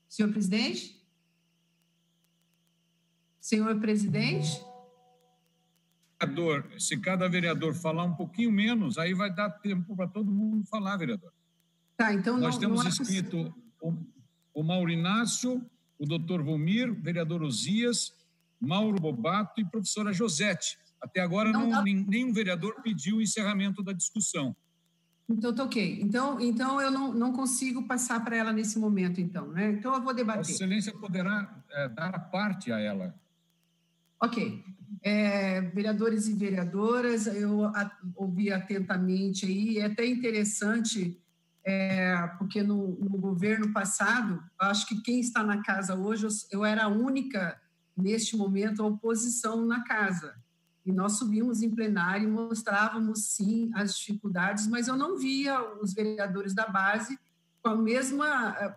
Senhor presidente? Senhor presidente? Se cada vereador falar um pouquinho menos, aí vai dar tempo para todo mundo falar, vereador. Tá, então nós temos escrito o Maurinácio, o doutor Volmir, o vereador Osias, Mauro Bobato e professora Josete. Até agora nenhum vereador pediu o encerramento da discussão. Então, tá ok. Então eu não consigo passar para ela nesse momento, então, né? Então, eu vou debater. Vossa Excelência poderá dar a parte a ela. Ok. Vereadores e vereadoras, eu ouvi atentamente aí, é até interessante, porque no governo passado, acho que quem está na casa hoje, eu era a única, neste momento, a oposição na casa. E nós subimos em plenário e mostrávamos, sim, as dificuldades, mas eu não via os vereadores da base com a mesma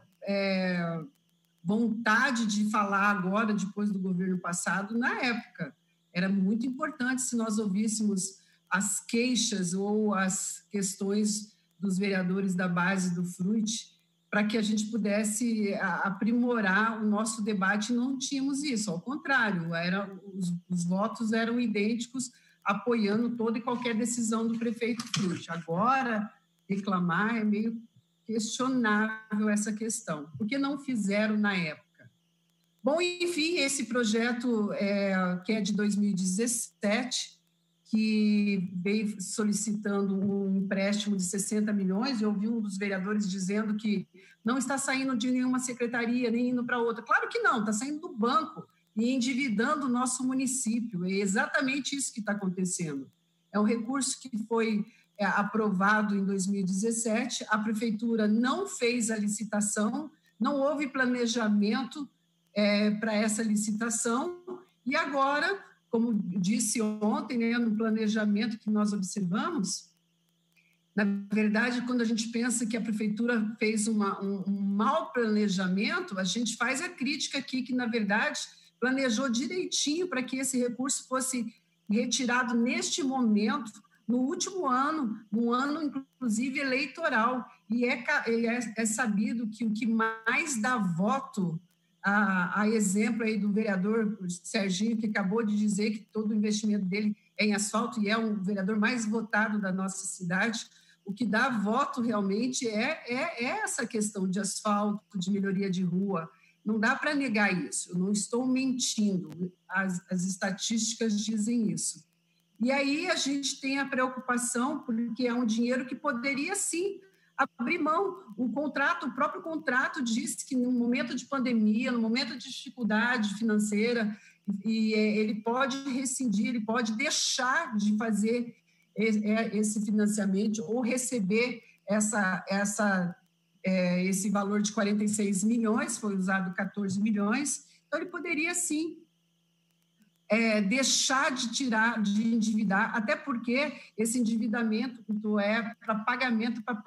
vontade de falar agora, depois do governo passado, na época. Era muito importante se nós ouvíssemos as queixas ou as questões dos vereadores da base do FRUT, para que a gente pudesse aprimorar o nosso debate. Não tínhamos isso, ao contrário, os votos eram idênticos, apoiando toda e qualquer decisão do prefeito FRUT. Agora, reclamar é meio questionável essa questão. Por que não fizeram na época? Bom, enfim, esse projeto que é de 2017, que veio solicitando um empréstimo de 60 milhões, eu ouvi um dos vereadores dizendo que não está saindo de nenhuma secretaria, nem indo para outra. Claro que não, está saindo do banco e endividando o nosso município. É exatamente isso que está acontecendo. É um recurso que foi aprovado em 2017, a prefeitura não fez a licitação, não houve planejamento para essa licitação, e agora, como disse ontem, né, no planejamento que nós observamos, na verdade, quando a gente pensa que a prefeitura fez um mau planejamento, a gente faz a crítica aqui que, na verdade, planejou direitinho para que esse recurso fosse retirado neste momento, no último ano, no ano, inclusive, eleitoral. E é sabido que o que mais dá voto a exemplo aí do vereador Serginho, que acabou de dizer que todo o investimento dele é em asfalto e é o vereador mais votado da nossa cidade. O que dá voto realmente é essa questão de asfalto, de melhoria de rua. Não dá para negar isso, eu não estou mentindo, as estatísticas dizem isso. E aí a gente tem a preocupação, porque é um dinheiro que poderia, sim, abrir mão. O próprio contrato diz que no momento de pandemia, no momento de dificuldade financeira, ele pode rescindir, ele pode deixar de fazer esse financiamento ou receber esse valor de 46 milhões, foi usado 14 milhões, então ele poderia, sim, deixar de endividar, até porque esse endividamento é para pagamento para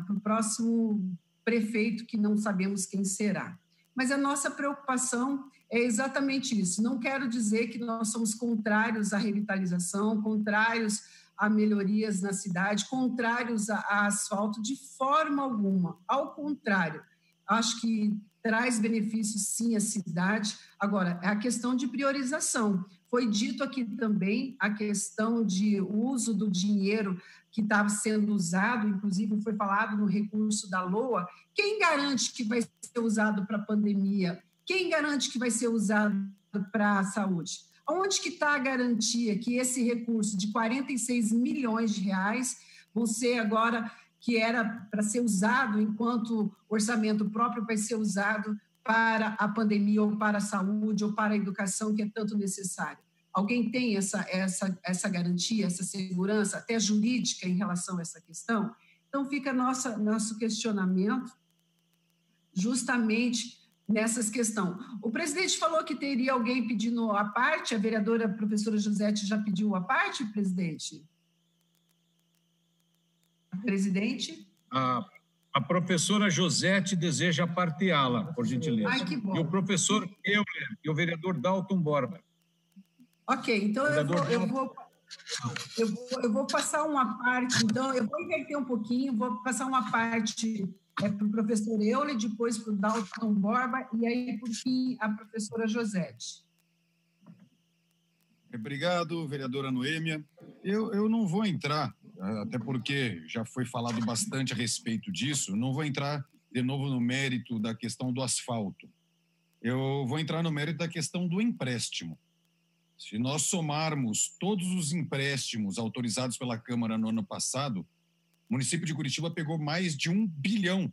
o próximo prefeito, que não sabemos quem será. Mas a nossa preocupação é exatamente isso. Não quero dizer que nós somos contrários à revitalização, contrários a melhorias na cidade, contrários a asfalto, de forma alguma. Ao contrário, acho que traz benefícios, sim, à cidade. Agora, é a questão de priorização. Foi dito aqui também a questão de uso do dinheiro que estava sendo usado, inclusive foi falado no recurso da LOA. Quem garante que vai ser usado para a pandemia? Quem garante que vai ser usado para a saúde? Onde que está a garantia que esse recurso de 46 milhões de reais vão ser agora, que era para ser usado enquanto orçamento próprio, vai ser usado para a pandemia ou para a saúde ou para a educação, que é tanto necessário? Alguém tem essa garantia, essa segurança, até jurídica, em relação a essa questão? Então, fica nosso questionamento justamente nessas questões. O presidente falou que teria alguém pedindo a parte, a vereadora a professora Josete já pediu a parte, presidente? Presidente? A professora Josete deseja parteá-la, por gentileza. Ai, que bom. E o professor Euler e o vereador Dalton Borba. Ok, então eu vou passar uma parte, então eu vou inverter um pouquinho, vou passar uma parte para o professor Euler, depois para o Dalton Borba, e aí, por fim, a professora Josete. Obrigado, vereadora Noêmia. Eu não vou entrar, até porque já foi falado bastante a respeito disso, não vou entrar de novo no mérito da questão do asfalto. Eu vou entrar no mérito da questão do empréstimo. Se nós somarmos todos os empréstimos autorizados pela Câmara no ano passado, o município de Curitiba pegou mais de 1 bilhão.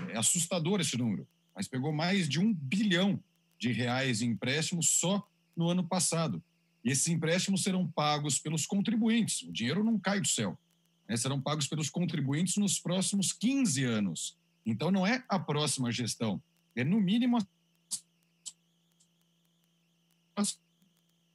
É assustador esse número, mas pegou mais de 1 bilhão de reais em empréstimos só no ano passado. E esses empréstimos serão pagos pelos contribuintes. O dinheiro não cai do céu, né? Serão pagos pelos contribuintes nos próximos 15 anos. Então, não é a próxima gestão, é no mínimo as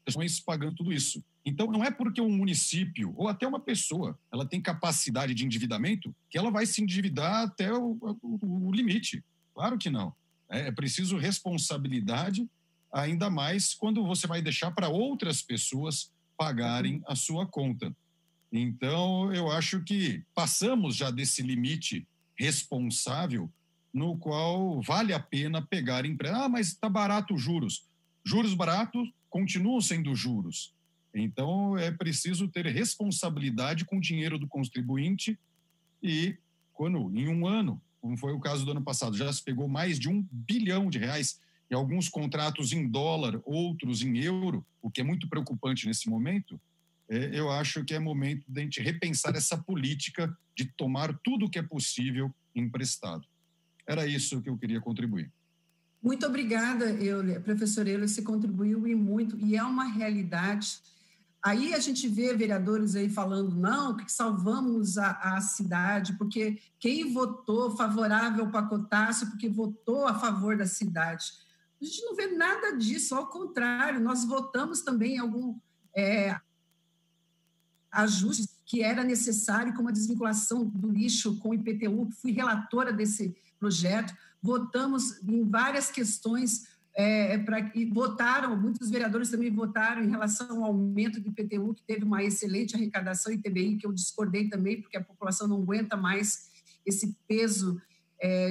pessoas pagando tudo isso. Então, não é porque um município ou até uma pessoa ela tem capacidade de endividamento que ela vai se endividar até o limite. Claro que não. É preciso responsabilidade, ainda mais quando você vai deixar para outras pessoas pagarem a sua conta. Então, eu acho que passamos já desse limite responsável no qual vale a pena pegar empréstimo. Mas está barato os juros. Juros baratos continuam sendo juros. Então, é preciso ter responsabilidade com o dinheiro do contribuinte e, quando em um ano, como foi o caso do ano passado, já se pegou mais de 1 bilhão de reais, e alguns contratos em dólar, outros em euro, o que é muito preocupante nesse momento, eu acho que é momento de a gente repensar essa política de tomar tudo o que é possível emprestado. Era isso que eu queria contribuir. Muito obrigada, professor Euler, você contribuiu e muito, e é uma realidade. Aí a gente vê vereadores aí falando, não, que salvamos a cidade, porque quem votou favorável ao pacotaço, porque votou a favor da cidade. A gente não vê nada disso, ao contrário, nós votamos também algum ajuste que era necessário, como a desvinculação do lixo com o IPTU, que fui relatora desse projeto, votamos em várias questões, e votaram, muitos vereadores também votaram em relação ao aumento do IPTU, que teve uma excelente arrecadação, e ITBI, que eu discordei também, porque a população não aguenta mais esse peso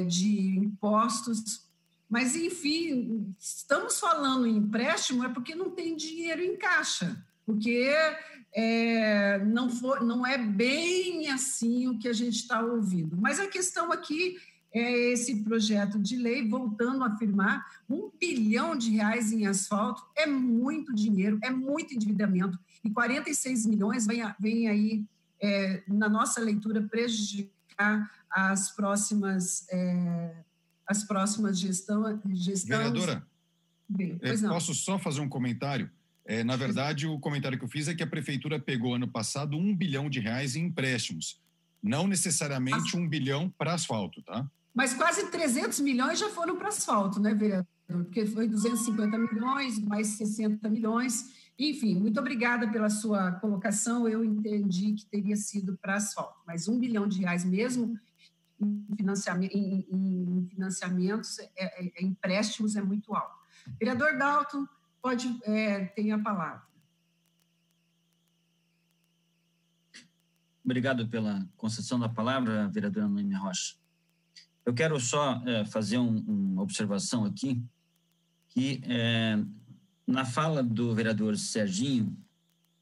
de impostos. Mas, enfim, estamos falando em empréstimo é porque não tem dinheiro em caixa, porque não é bem assim o que a gente está ouvindo. Mas a questão aqui é esse projeto de lei, voltando a afirmar, R$1 bilhão em asfalto é muito dinheiro, é muito endividamento, e 46 milhões vem aí, na nossa leitura, prejudicar as próximas gestões. Vereadora, Bem, posso só fazer um comentário? Na verdade, o comentário que eu fiz é que a prefeitura pegou ano passado R$1 bilhão em empréstimos, não necessariamente 1 bilhão para asfalto, tá? Mas quase 300 milhões já foram para asfalto, né, vereador? Porque foi 250 milhões, mais 60 milhões. Enfim, muito obrigada pela sua colocação. Eu entendi que teria sido para asfalto, mas R$1 bilhão mesmo em financiamentos, empréstimos, é muito alto. Vereador Dalton, tem a palavra. Obrigado pela concessão da palavra, vereadora Noemi Rocha. Eu quero só fazer uma observação aqui, que na fala do vereador Serginho,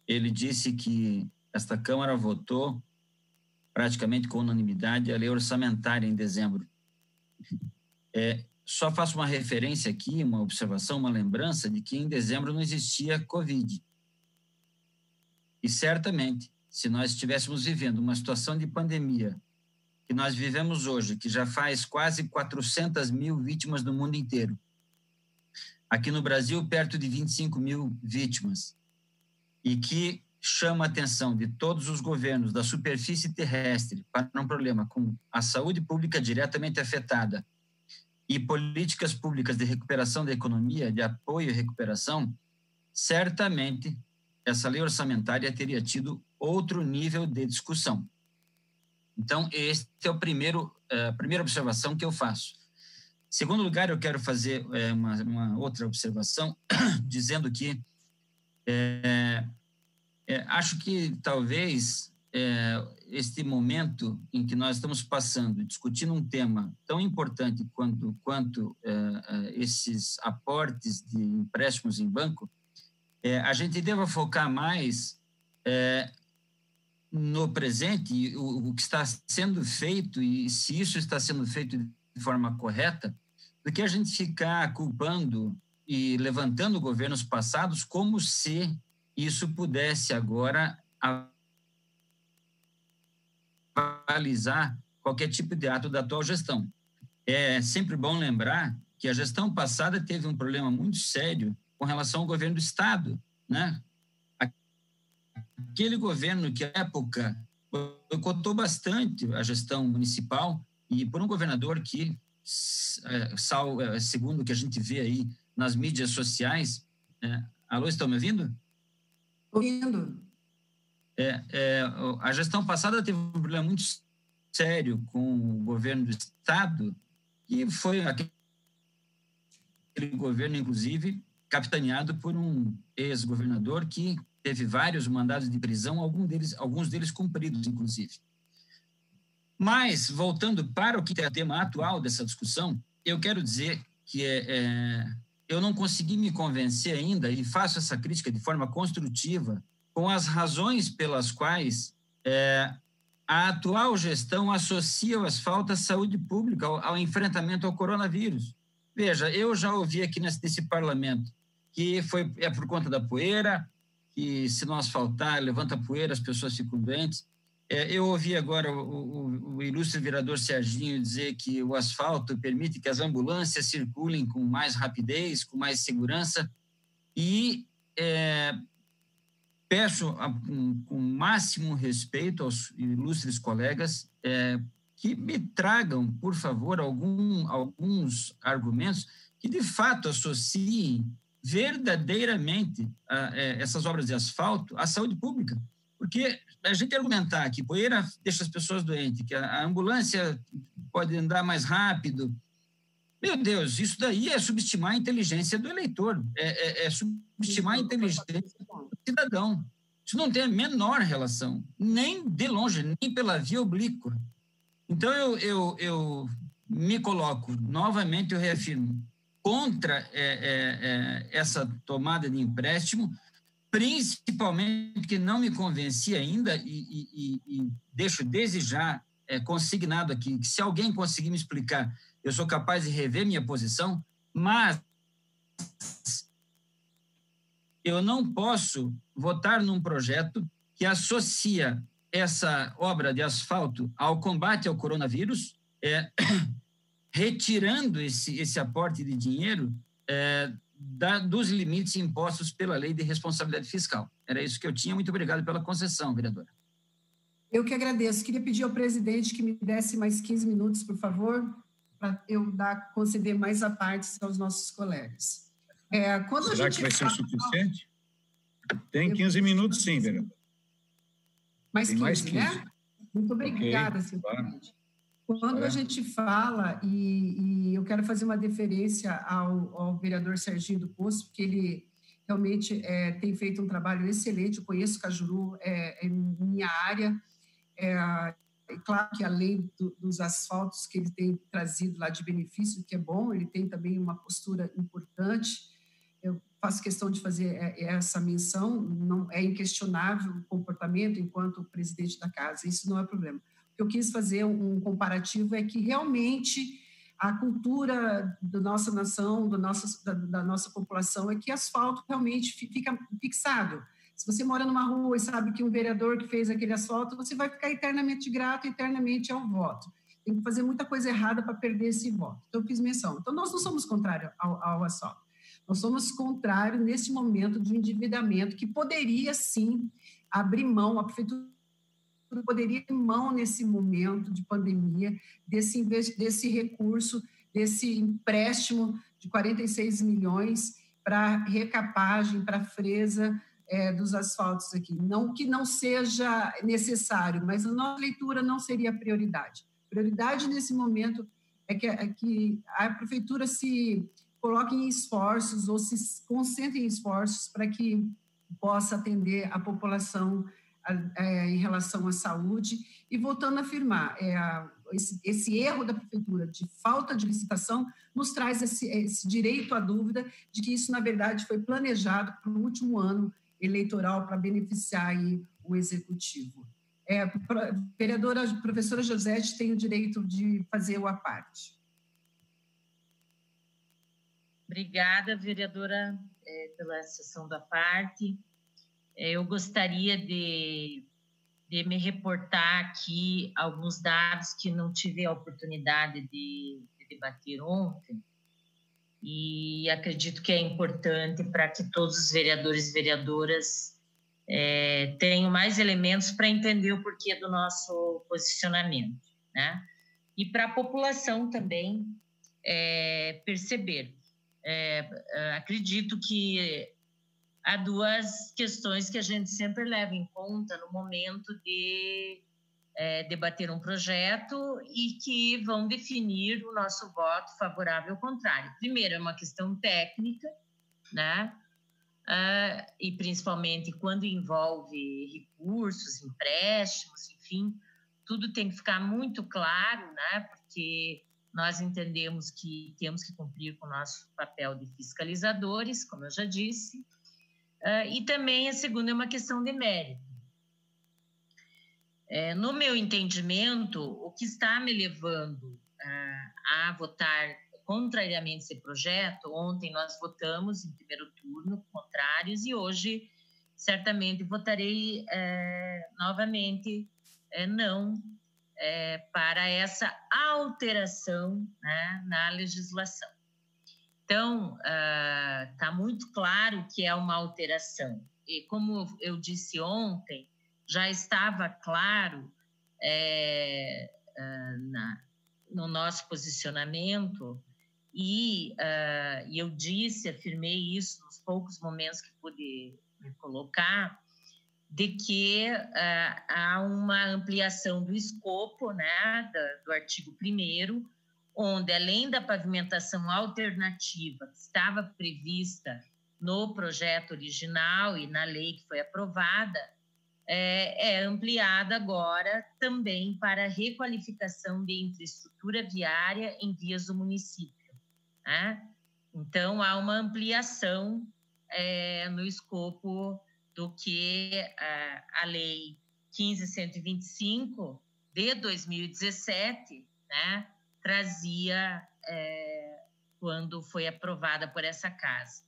ele disse que esta Câmara votou praticamente com unanimidade a lei orçamentária em dezembro. Só faço uma referência aqui, uma observação, uma lembrança de que em dezembro não existia Covid. E certamente, se nós estivéssemos vivendo uma situação de pandemia que nós vivemos hoje, que já faz quase 400 mil vítimas no mundo inteiro, aqui no Brasil, perto de 25 mil vítimas, e que chama a atenção de todos os governos da superfície terrestre para um problema com a saúde pública diretamente afetada e políticas públicas de recuperação da economia, de apoio e recuperação, certamente essa lei orçamentária teria tido outro nível de discussão. Então, este é a primeira observação que eu faço. Em segundo lugar, eu quero fazer uma outra observação, dizendo que acho que talvez este momento em que nós estamos passando, discutindo um tema tão importante quanto esses aportes de empréstimos em banco, a gente deva focar mais no presente, o que está sendo feito e se isso está sendo feito de forma correta, do que a gente ficar culpando e levantando governos passados como se isso pudesse agora avalizar qualquer tipo de ato da atual gestão. É sempre bom lembrar que a gestão passada teve um problema muito sério com relação ao governo do Estado, né? Aquele governo que, à época, boicotou bastante a gestão municipal e por um governador que, segundo o que a gente vê aí nas mídias sociais... Alô, estão me ouvindo? Ouvindo. A gestão passada teve um problema muito sério com o governo do Estado e foi aquele governo, inclusive, capitaneado por um ex-governador que teve vários mandados de prisão, alguns deles cumpridos, inclusive. Mas, voltando para o que é o tema atual dessa discussão, eu quero dizer que eu não consegui me convencer ainda, e faço essa crítica de forma construtiva, com as razões pelas quais a atual gestão associa o asfalto à saúde pública, ao enfrentamento ao coronavírus. Veja, eu já ouvi aqui nesse parlamento que é por conta da poeira, que se não asfaltar, levanta poeira, as pessoas ficam doentes. Eu ouvi agora o ilustre vereador Serginho dizer que o asfalto permite que as ambulâncias circulem com mais rapidez, com mais segurança, e peço com o máximo respeito aos ilustres colegas que me tragam, por favor, alguns argumentos que, de fato, associem verdadeiramente essas obras de asfalto à saúde pública. Porque a gente argumentar que poeira deixa as pessoas doentes, que a ambulância pode andar mais rápido, meu Deus, isso daí é subestimar a inteligência do eleitor, é subestimar a inteligência do cidadão. Isso não tem a menor relação, nem de longe, nem pela via oblíqua. Então, eu me coloco novamente, eu reafirmo, contra essa tomada de empréstimo, principalmente que não me convenci ainda e deixo desde já consignado aqui, que se alguém conseguir me explicar, eu sou capaz de rever minha posição, mas eu não posso votar num projeto que associa essa obra de asfalto ao combate ao coronavírus, retirando esse aporte de dinheiro dos limites impostos pela Lei de Responsabilidade Fiscal. Era isso que eu tinha. Muito obrigado pela concessão, vereadora. Eu que agradeço. Queria pedir ao presidente que me desse mais 15 minutos, por favor, para eu conceder mais a partes aos nossos colegas. Será que vai ser suficiente? Tem 15 minutos, sim, vereador. Mais 15, né? Muito obrigada, senhor presidente. Quando a gente fala, e eu quero fazer uma deferência ao vereador Serginho do Poço, porque ele realmente tem feito um trabalho excelente, eu conheço Cajuru, é minha área, claro que além dos asfaltos que ele tem trazido lá de benefício, que é bom, ele tem também uma postura importante, eu faço questão de fazer essa menção, não é inquestionável o comportamento enquanto presidente da casa, isso não é problema. Eu quis fazer um comparativo é que realmente a cultura da nossa nação, da nossa população, é que asfalto realmente fica fixado. Se você mora numa rua e sabe que um vereador que fez aquele asfalto, você vai ficar eternamente grato, eternamente ao voto. Tem que fazer muita coisa errada para perder esse voto. Então, eu fiz menção. Então, nós não somos contrários ao asfalto. Nós somos contrários nesse momento de endividamento que poderia, sim, abrir mão, a prefeitura poderia abrir mão nesse momento de pandemia, desse recurso, desse empréstimo de 46 milhões para recapagem, para fresa dos asfaltos aqui. Não que não seja necessário, mas a nossa leitura não seria prioridade. Prioridade nesse momento é que a prefeitura se coloque em esforços ou se concentre em esforços para que possa atender a população em relação à saúde. E voltando a afirmar, esse erro da prefeitura de falta de licitação nos traz esse direito à dúvida de que isso, na verdade, foi planejado para o último ano eleitoral para beneficiar aí o executivo. Vereadora professora Josete tem o direito de fazer o à parte. Obrigada, vereadora, pela sessão da parte. Eu gostaria de me reportar aqui alguns dados que não tive a oportunidade de debater ontem, e acredito que é importante para que todos os vereadores e vereadoras tenham mais elementos para entender o porquê do nosso posicionamento, né? E para a população também perceber. Acredito que há duas questões que a gente sempre leva em conta no momento de debater um projeto e que vão definir o nosso voto favorável ou contrário. Primeiro, é uma questão técnica, né? E principalmente quando envolve recursos, empréstimos, enfim, tudo tem que ficar muito claro, né? Porque nós entendemos que temos que cumprir com o nosso papel de fiscalizadores, como eu já disse. E também a segunda é uma questão de mérito. No meu entendimento, o que está me levando a votar contrariamente esse projeto, ontem nós votamos em primeiro turno contrários e hoje certamente votarei novamente não para essa alteração, né, na legislação. Então, está muito claro que é uma alteração. E como eu disse ontem, já estava claro no nosso posicionamento e eu afirmei isso nos poucos momentos que pude me colocar, de que há uma ampliação do escopo, né, do artigo 1º, onde, além da pavimentação alternativa que estava prevista no projeto original e na lei que foi aprovada, é ampliada agora também para requalificação de infraestrutura viária em vias do município, né? Então, há uma ampliação no escopo do que a Lei 15.125 de 2017, né, trazia quando foi aprovada por essa casa.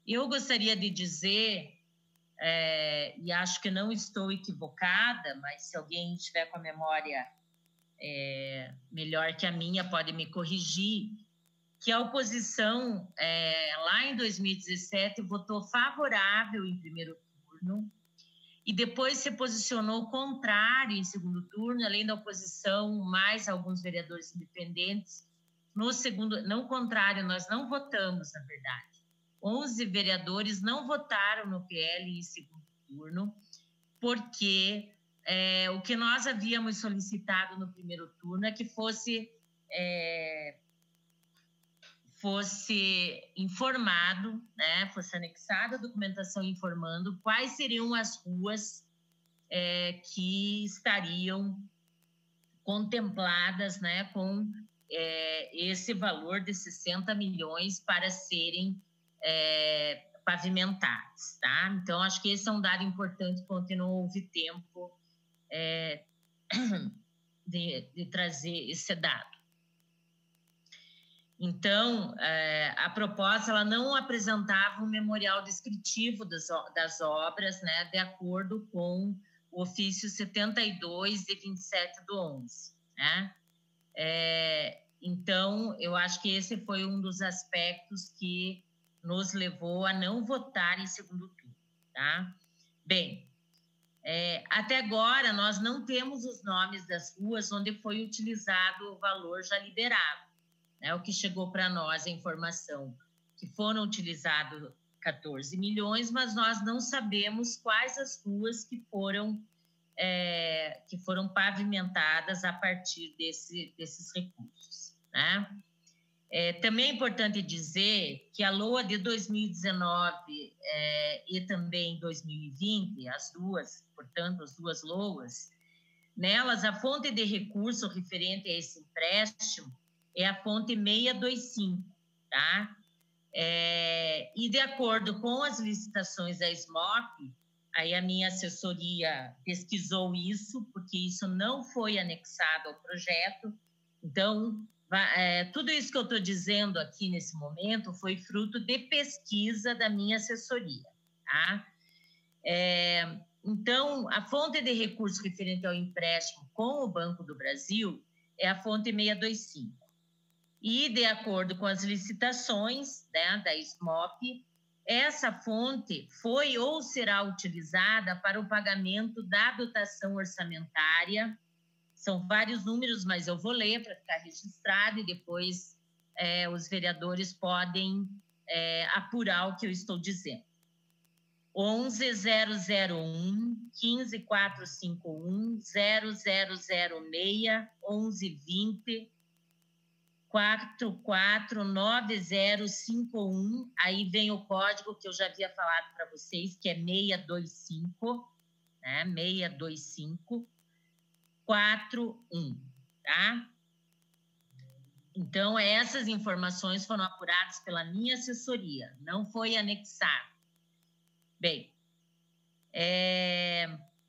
Eu gostaria de dizer, e acho que não estou equivocada, mas se alguém estiver com a memória melhor que a minha, pode me corrigir, que a oposição, lá em 2017, votou favorável em primeiro turno e depois se posicionou contrário em segundo turno, além da oposição, mais alguns vereadores independentes. No segundo, não contrário, nós não votamos, na verdade. 11 vereadores não votaram no PL em segundo turno, porque o que nós havíamos solicitado no primeiro turno é que fosse informado, né, fosse anexada a documentação informando quais seriam as ruas que estariam contempladas, né, com esse valor de 60 milhões para serem pavimentadas, tá? Então, acho que esse é um dado importante, porque não houve tempo de trazer esse dado. Então, a proposta ela não apresentava um memorial descritivo das obras, né, de acordo com o ofício 72 de 27/11, né? Então, eu acho que esse foi um dos aspectos que nos levou a não votar em segundo turno, tá? Bem, até agora nós não temos os nomes das ruas onde foi utilizado o valor já liberado. O que chegou para nós a informação que foram utilizados 14 milhões, mas nós não sabemos quais as ruas que foram pavimentadas a partir desses recursos, né? Também é importante dizer que a LOA de 2019 e também 2020, as duas LOAs, nelas a fonte de recurso referente a esse empréstimo é a fonte 625, tá? E de acordo com as licitações da SMOP, aí a minha assessoria pesquisou isso, porque isso não foi anexado ao projeto. Então, tudo isso que eu estou dizendo aqui nesse momento foi fruto de pesquisa da minha assessoria, tá? Então, a fonte de recurso referente ao empréstimo com o Banco do Brasil é a fonte 625. E, de acordo com as licitações, né, da SMOP, essa fonte foi ou será utilizada para o pagamento da dotação orçamentária. São vários números, mas eu vou ler para ficar registrado e depois os vereadores podem apurar o que eu estou dizendo. 11.001, 15.451, 0006, 11.20, 449051, aí vem o código que eu já havia falado para vocês, que é 625, né? 62541, tá? Então, essas informações foram apuradas pela minha assessoria, não foi anexado. Bem,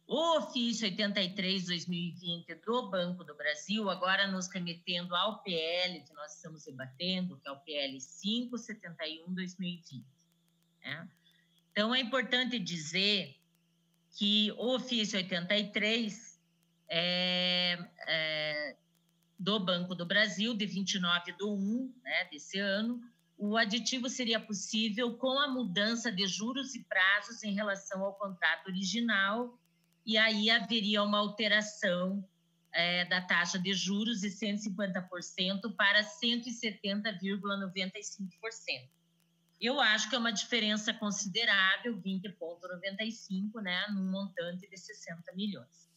o ofício 83/2020 do Banco do Brasil, agora nos remetendo ao PL que nós estamos debatendo, que é o PL 571/2020. Né? Então, é importante dizer que o ofício 83 do Banco do Brasil, de 29/1, né, desse ano, o aditivo seria possível com a mudança de juros e prazos em relação ao contrato original, e aí haveria uma alteração da taxa de juros de 150% para 170,95%. Eu acho que é uma diferença considerável, 20,95%, né, num montante de 60 milhões.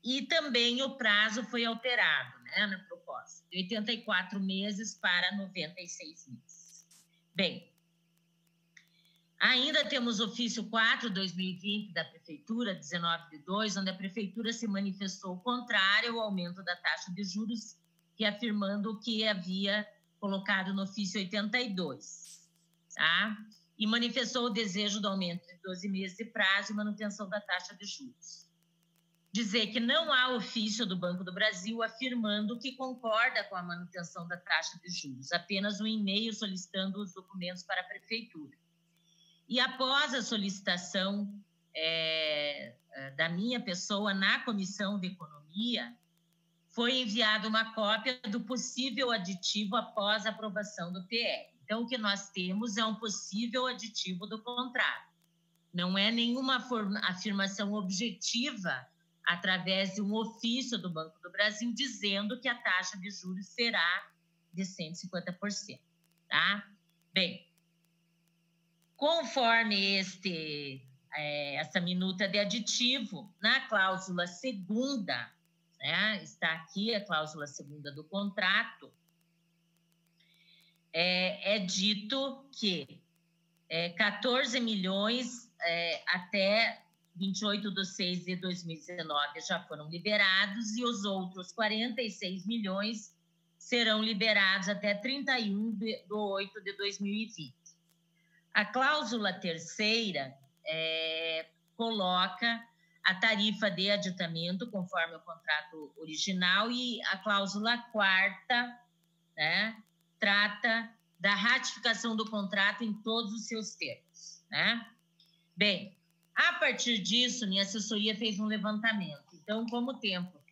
E também o prazo foi alterado, né, na proposta, de 84 meses para 96 meses. Bem, Ainda temos ofício 4/2020 da Prefeitura, 19/2, onde a Prefeitura se manifestou contrária ao aumento da taxa de juros, reafirmando o que havia colocado no ofício 82, tá? E manifestou o desejo do aumento de 12 meses de prazo e manutenção da taxa de juros. Dizer que não há ofício do Banco do Brasil afirmando que concorda com a manutenção da taxa de juros, apenas um e-mail solicitando os documentos para a Prefeitura. E após a solicitação da minha pessoa na Comissão de Economia, foi enviada uma cópia do possível aditivo após a aprovação do PL. Então, o que nós temos é um possível aditivo do contrato. Não é nenhuma afirmação objetiva através de um ofício do Banco do Brasil dizendo que a taxa de juros será de 150%, tá? Bem, conforme essa minuta de aditivo, na cláusula segunda, né, está aqui a cláusula segunda do contrato, é dito que 14 milhões até 28/6/2019 já foram liberados e os outros 46 milhões serão liberados até 31/8/2020. A cláusula terceira coloca a tarifa de aditamento conforme o contrato original e a cláusula quarta, né, trata da ratificação do contrato em todos os seus termos, né? Bem, a partir disso, minha assessoria fez um levantamento. Então, como o tempo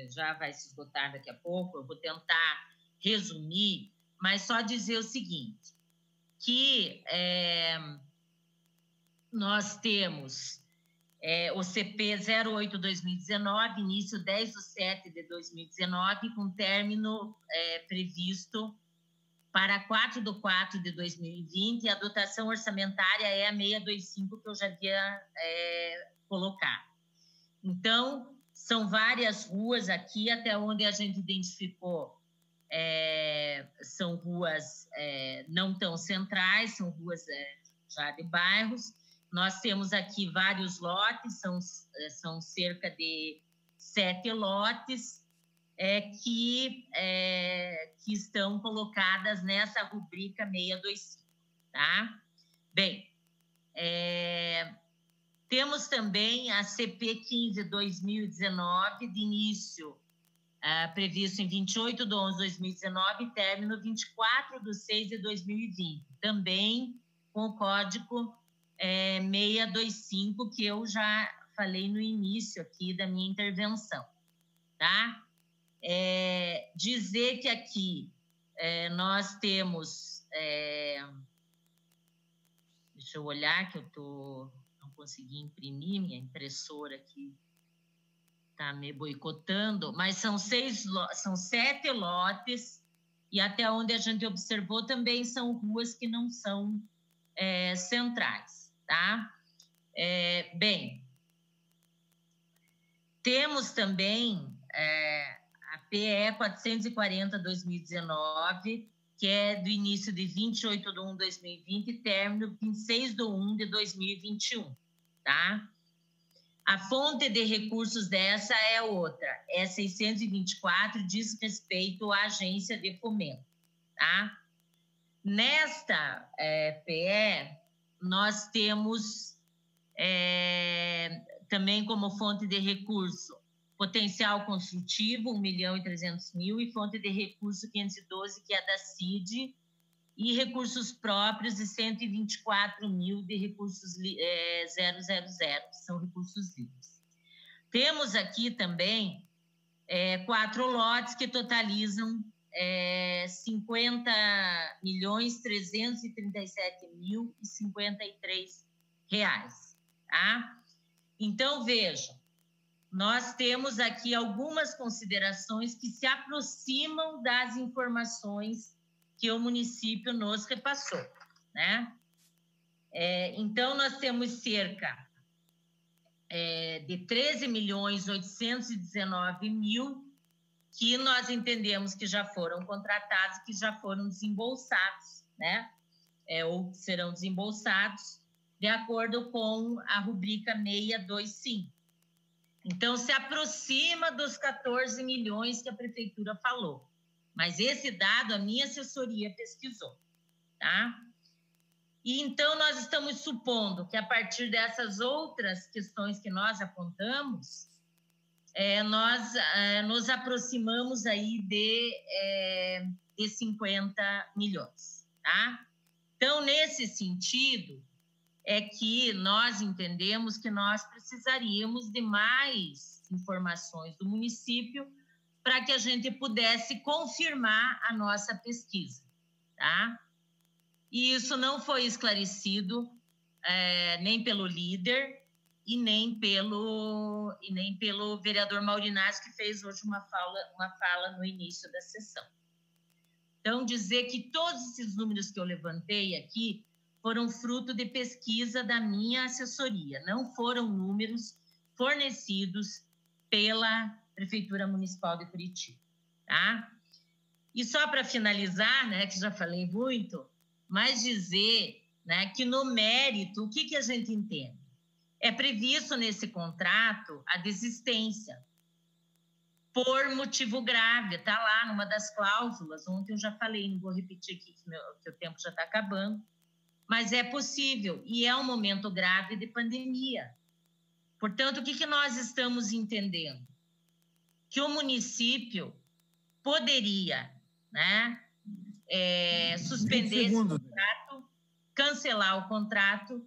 já vai se esgotar daqui a pouco, eu vou tentar resumir, mas só dizer o seguinte, que nós temos o CP 08/2019, início 10/7/2019, com término previsto para 4/4/2020, e a dotação orçamentária é a 625, que eu já havia colocado. Então, são várias ruas aqui, até onde a gente identificou, são ruas não tão centrais, são ruas já de bairros. Nós temos aqui vários lotes, são cerca de 7 lotes, que estão colocadas nessa rubrica 625, tá? Bem, temos também a CP 15/2019, de início previsto em 28/11/2019 e término 24/6/2020, também com o código 625, que eu já falei no início aqui da minha intervenção, tá? Dizer que aqui nós temos... deixa eu olhar, que eu não consegui imprimir, minha impressora aqui está me boicotando, mas são 7 lotes, e até onde a gente observou também são ruas que não são centrais, tá? Bem, temos também a PE 440/2019, que é do início de 28/1/2020 e término 26/1/2021, tá? A fonte de recursos dessa é outra, 624, diz respeito à agência de fomento, tá? Nesta PE, nós temos também como fonte de recurso potencial construtivo, 1.300.000, e fonte de recurso 512, que é da CID, e recursos próprios de 124.000 de recursos 000, que são recursos livres. Temos aqui também 4 lotes que totalizam 50.337.053 reais, tá? Então, vejam, nós temos aqui algumas considerações que se aproximam das informações que o município nos repassou, né? Então, nós temos cerca de 13.819.000 que nós entendemos que já foram contratados, que já foram desembolsados, né? ou serão desembolsados de acordo com a rubrica 625. Então, se aproxima dos 14 milhões que a prefeitura falou. Mas esse dado a minha assessoria pesquisou, tá? E então nós estamos supondo que a partir dessas outras questões que nós apontamos, nós nos aproximamos aí de 50 milhões, tá? Então, nesse sentido, é que nós entendemos que nós precisaríamos de mais informações do município para que a gente pudesse confirmar a nossa pesquisa, tá? E isso não foi esclarecido nem pelo líder e nem pelo vereador Maurinácio, que fez hoje uma fala no início da sessão. Então, dizer que todos esses números que eu levantei aqui foram fruto de pesquisa da minha assessoria, não foram números fornecidos pela Prefeitura Municipal de Curitiba, tá? E só para finalizar, né, que já falei muito, mas dizer, né, que no mérito, o que a gente entende? É previsto nesse contrato a desistência por motivo grave, está lá numa das cláusulas, ontem eu já falei, não vou repetir aqui que o tempo já está acabando, mas é possível, e é um momento grave de pandemia. Portanto, o que nós estamos entendendo? Que o município poderia, né, suspender esse contrato, cancelar o contrato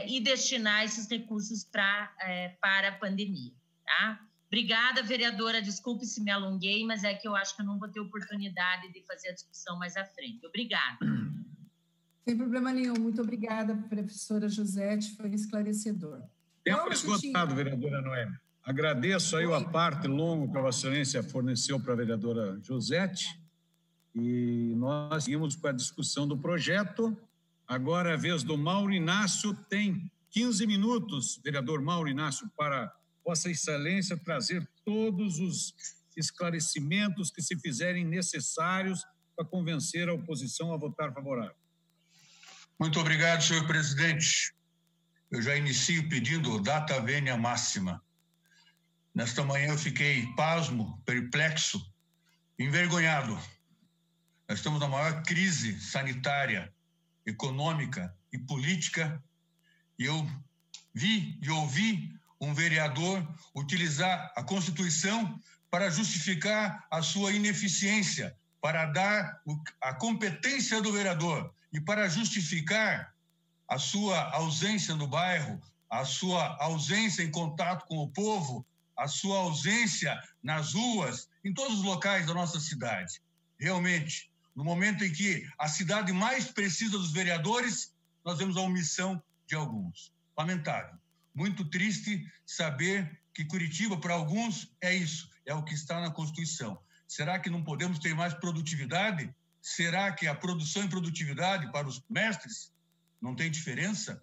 e destinar esses recursos para a pandemia, tá? Obrigada, vereadora, desculpe se me alonguei, mas é que eu acho que eu não vou ter oportunidade de fazer a discussão mais à frente. Obrigada. Sem problema nenhum. Muito obrigada, professora Josete, foi esclarecedor. Tempo esgotado, vereadora Noemi. Agradeço aí a parte longa que a Vossa Excelência forneceu para a vereadora Josete e nós seguimos com a discussão do projeto. Agora é a vez do Maurinácio, tem 15 minutos, vereador Maurinácio, para Vossa Excelência trazer todos os esclarecimentos que se fizerem necessários para convencer a oposição a votar favorável. Muito obrigado, senhor presidente. Eu já inicio pedindo data vênia máxima. Nesta manhã eu fiquei pasmo, perplexo, envergonhado. Nós estamos na maior crise sanitária, econômica e política e eu vi e ouvi um vereador utilizar a Constituição para justificar a sua ineficiência, para dar a competência do vereador e para justificar a sua ausência no bairro, a sua ausência em contato com o povo, a sua ausência nas ruas, em todos os locais da nossa cidade. Realmente, no momento em que a cidade mais precisa dos vereadores, nós vemos a omissão de alguns. Lamentável. Muito triste saber que Curitiba, para alguns, é isso, é o que está na Constituição. Será que não podemos ter mais produtividade? Será que a produção e produtividade para os mestres não tem diferença?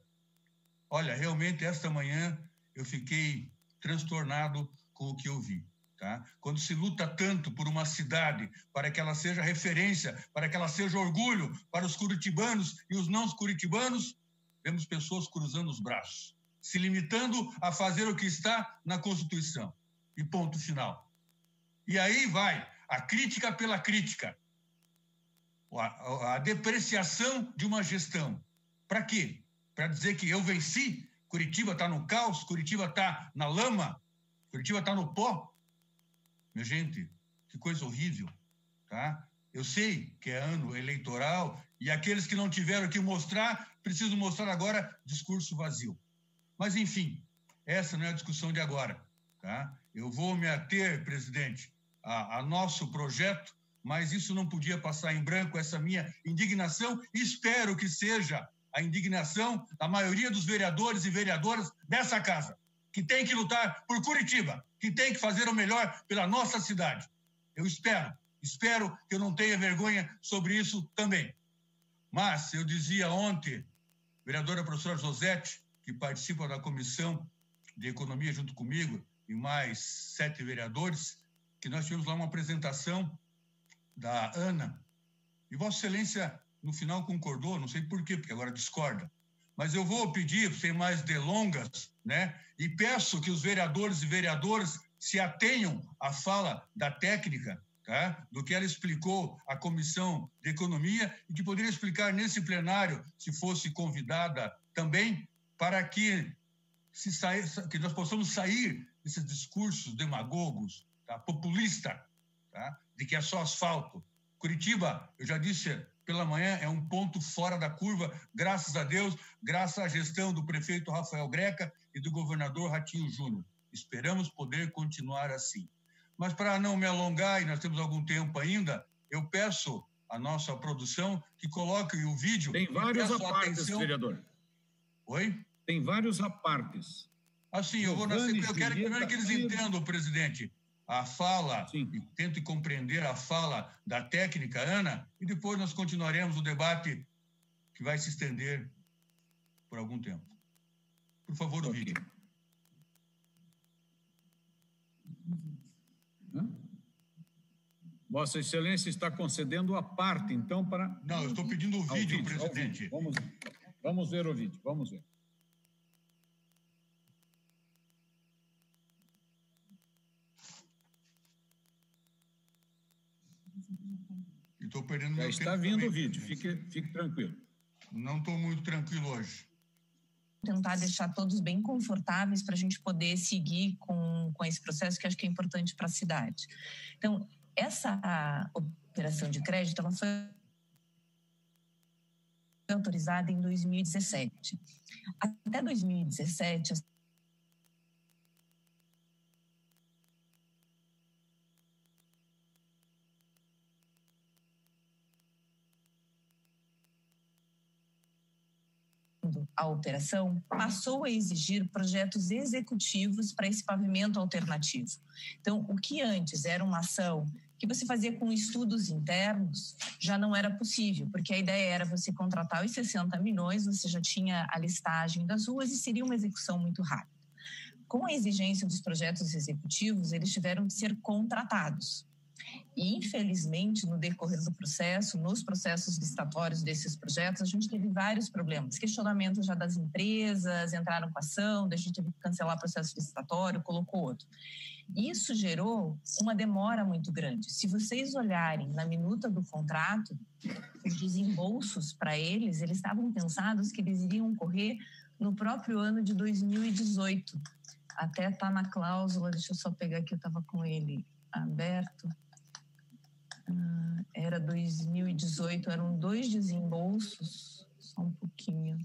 Olha, realmente, esta manhã eu fiquei transtornado com o que eu vi. Tá? Quando se luta tanto por uma cidade, para que ela seja referência, para que ela seja orgulho para os curitibanos e os não curitibanos, vemos pessoas cruzando os braços, se limitando a fazer o que está na Constituição. E ponto final. E aí vai a crítica pela crítica, a depreciação de uma gestão. Para quê? Para dizer que eu venci, Curitiba está no caos, Curitiba está na lama, Curitiba está no pó. Minha gente, que coisa horrível, tá? Eu sei que é ano eleitoral e aqueles que não tiveram que mostrar, precisam mostrar agora discurso vazio. Mas, enfim, essa não é a discussão de agora, tá? Eu vou me ater, presidente, a nosso projeto, mas isso não podia passar em branco, essa minha indignação, e espero que seja a indignação da maioria dos vereadores e vereadoras dessa casa, que tem que lutar por Curitiba, que tem que fazer o melhor pela nossa cidade. Eu espero que eu não tenha vergonha sobre isso também. Mas eu dizia ontem, vereadora professora Josete, que participa da Comissão de Economia junto comigo, e mais 7 vereadores, que nós tivemos lá uma apresentação da Ana, e Vossa Excelência no final concordou, não sei por quê, porque agora discorda. Mas eu vou pedir, sem mais delongas, né, e peço que os vereadores e vereadoras se atenham à fala da técnica, tá, do que ela explicou à Comissão de Economia e que poderia explicar nesse plenário, se fosse convidada também, para que, que nós possamos sair desses discursos demagogos, tá, populista, tá, de que é só asfalto. Curitiba, eu já disse pela manhã, é um ponto fora da curva, graças a Deus, graças à gestão do prefeito Rafael Greca e do governador Ratinho Júnior. Esperamos poder continuar assim. Mas para não me alongar, e nós temos algum tempo ainda, eu peço à nossa produção que coloque o vídeo. Tem vários apartes, vereador. Oi? Tem vários apartes. Assim, eu vou na sequência. Eu quero primeiro que eles entendam, presidente, a fala, e tente compreender a fala da técnica, Ana, e depois nós continuaremos o debate que vai se estender por algum tempo. Por favor, o vídeo. Vossa Excelência está concedendo a parte, então, para... Não, eu estou pedindo o vídeo, presidente. Vamos ver o vídeo, vamos ver. Estou perdendo Já meu está tempo vindo também. o vídeo, fique tranquilo. Não estou muito tranquilo hoje. Tentar deixar todos bem confortáveis para a gente poder seguir com esse processo, que acho que é importante para a cidade. Então, essa operação de crédito ela foi autorizada em 2017. Até 2017, a operação passou a exigir projetos executivos para esse pavimento alternativo. Então, o que antes era uma ação que você fazia com estudos internos, já não era possível, porque a ideia era você contratar os 60 milhões, você já tinha a listagem das ruas e seria uma execução muito rápida. Com a exigência dos projetos executivos, eles tiveram que ser contratados. E, infelizmente, no decorrer do processo, nos processos licitatórios desses projetos, a gente teve vários problemas. Questionamentos já das empresas, entraram com ação, a gente teve que cancelar o processo licitatório, colocou outro. Isso gerou uma demora muito grande. Se vocês olharem na minuta do contrato, os desembolsos para eles estavam pensados que eles iriam ocorrer no próprio ano de 2018. Até está na cláusula, deixa eu só pegar aqui, eu estava com ele aberto. Era 2018, eram 2 desembolsos, só um pouquinho.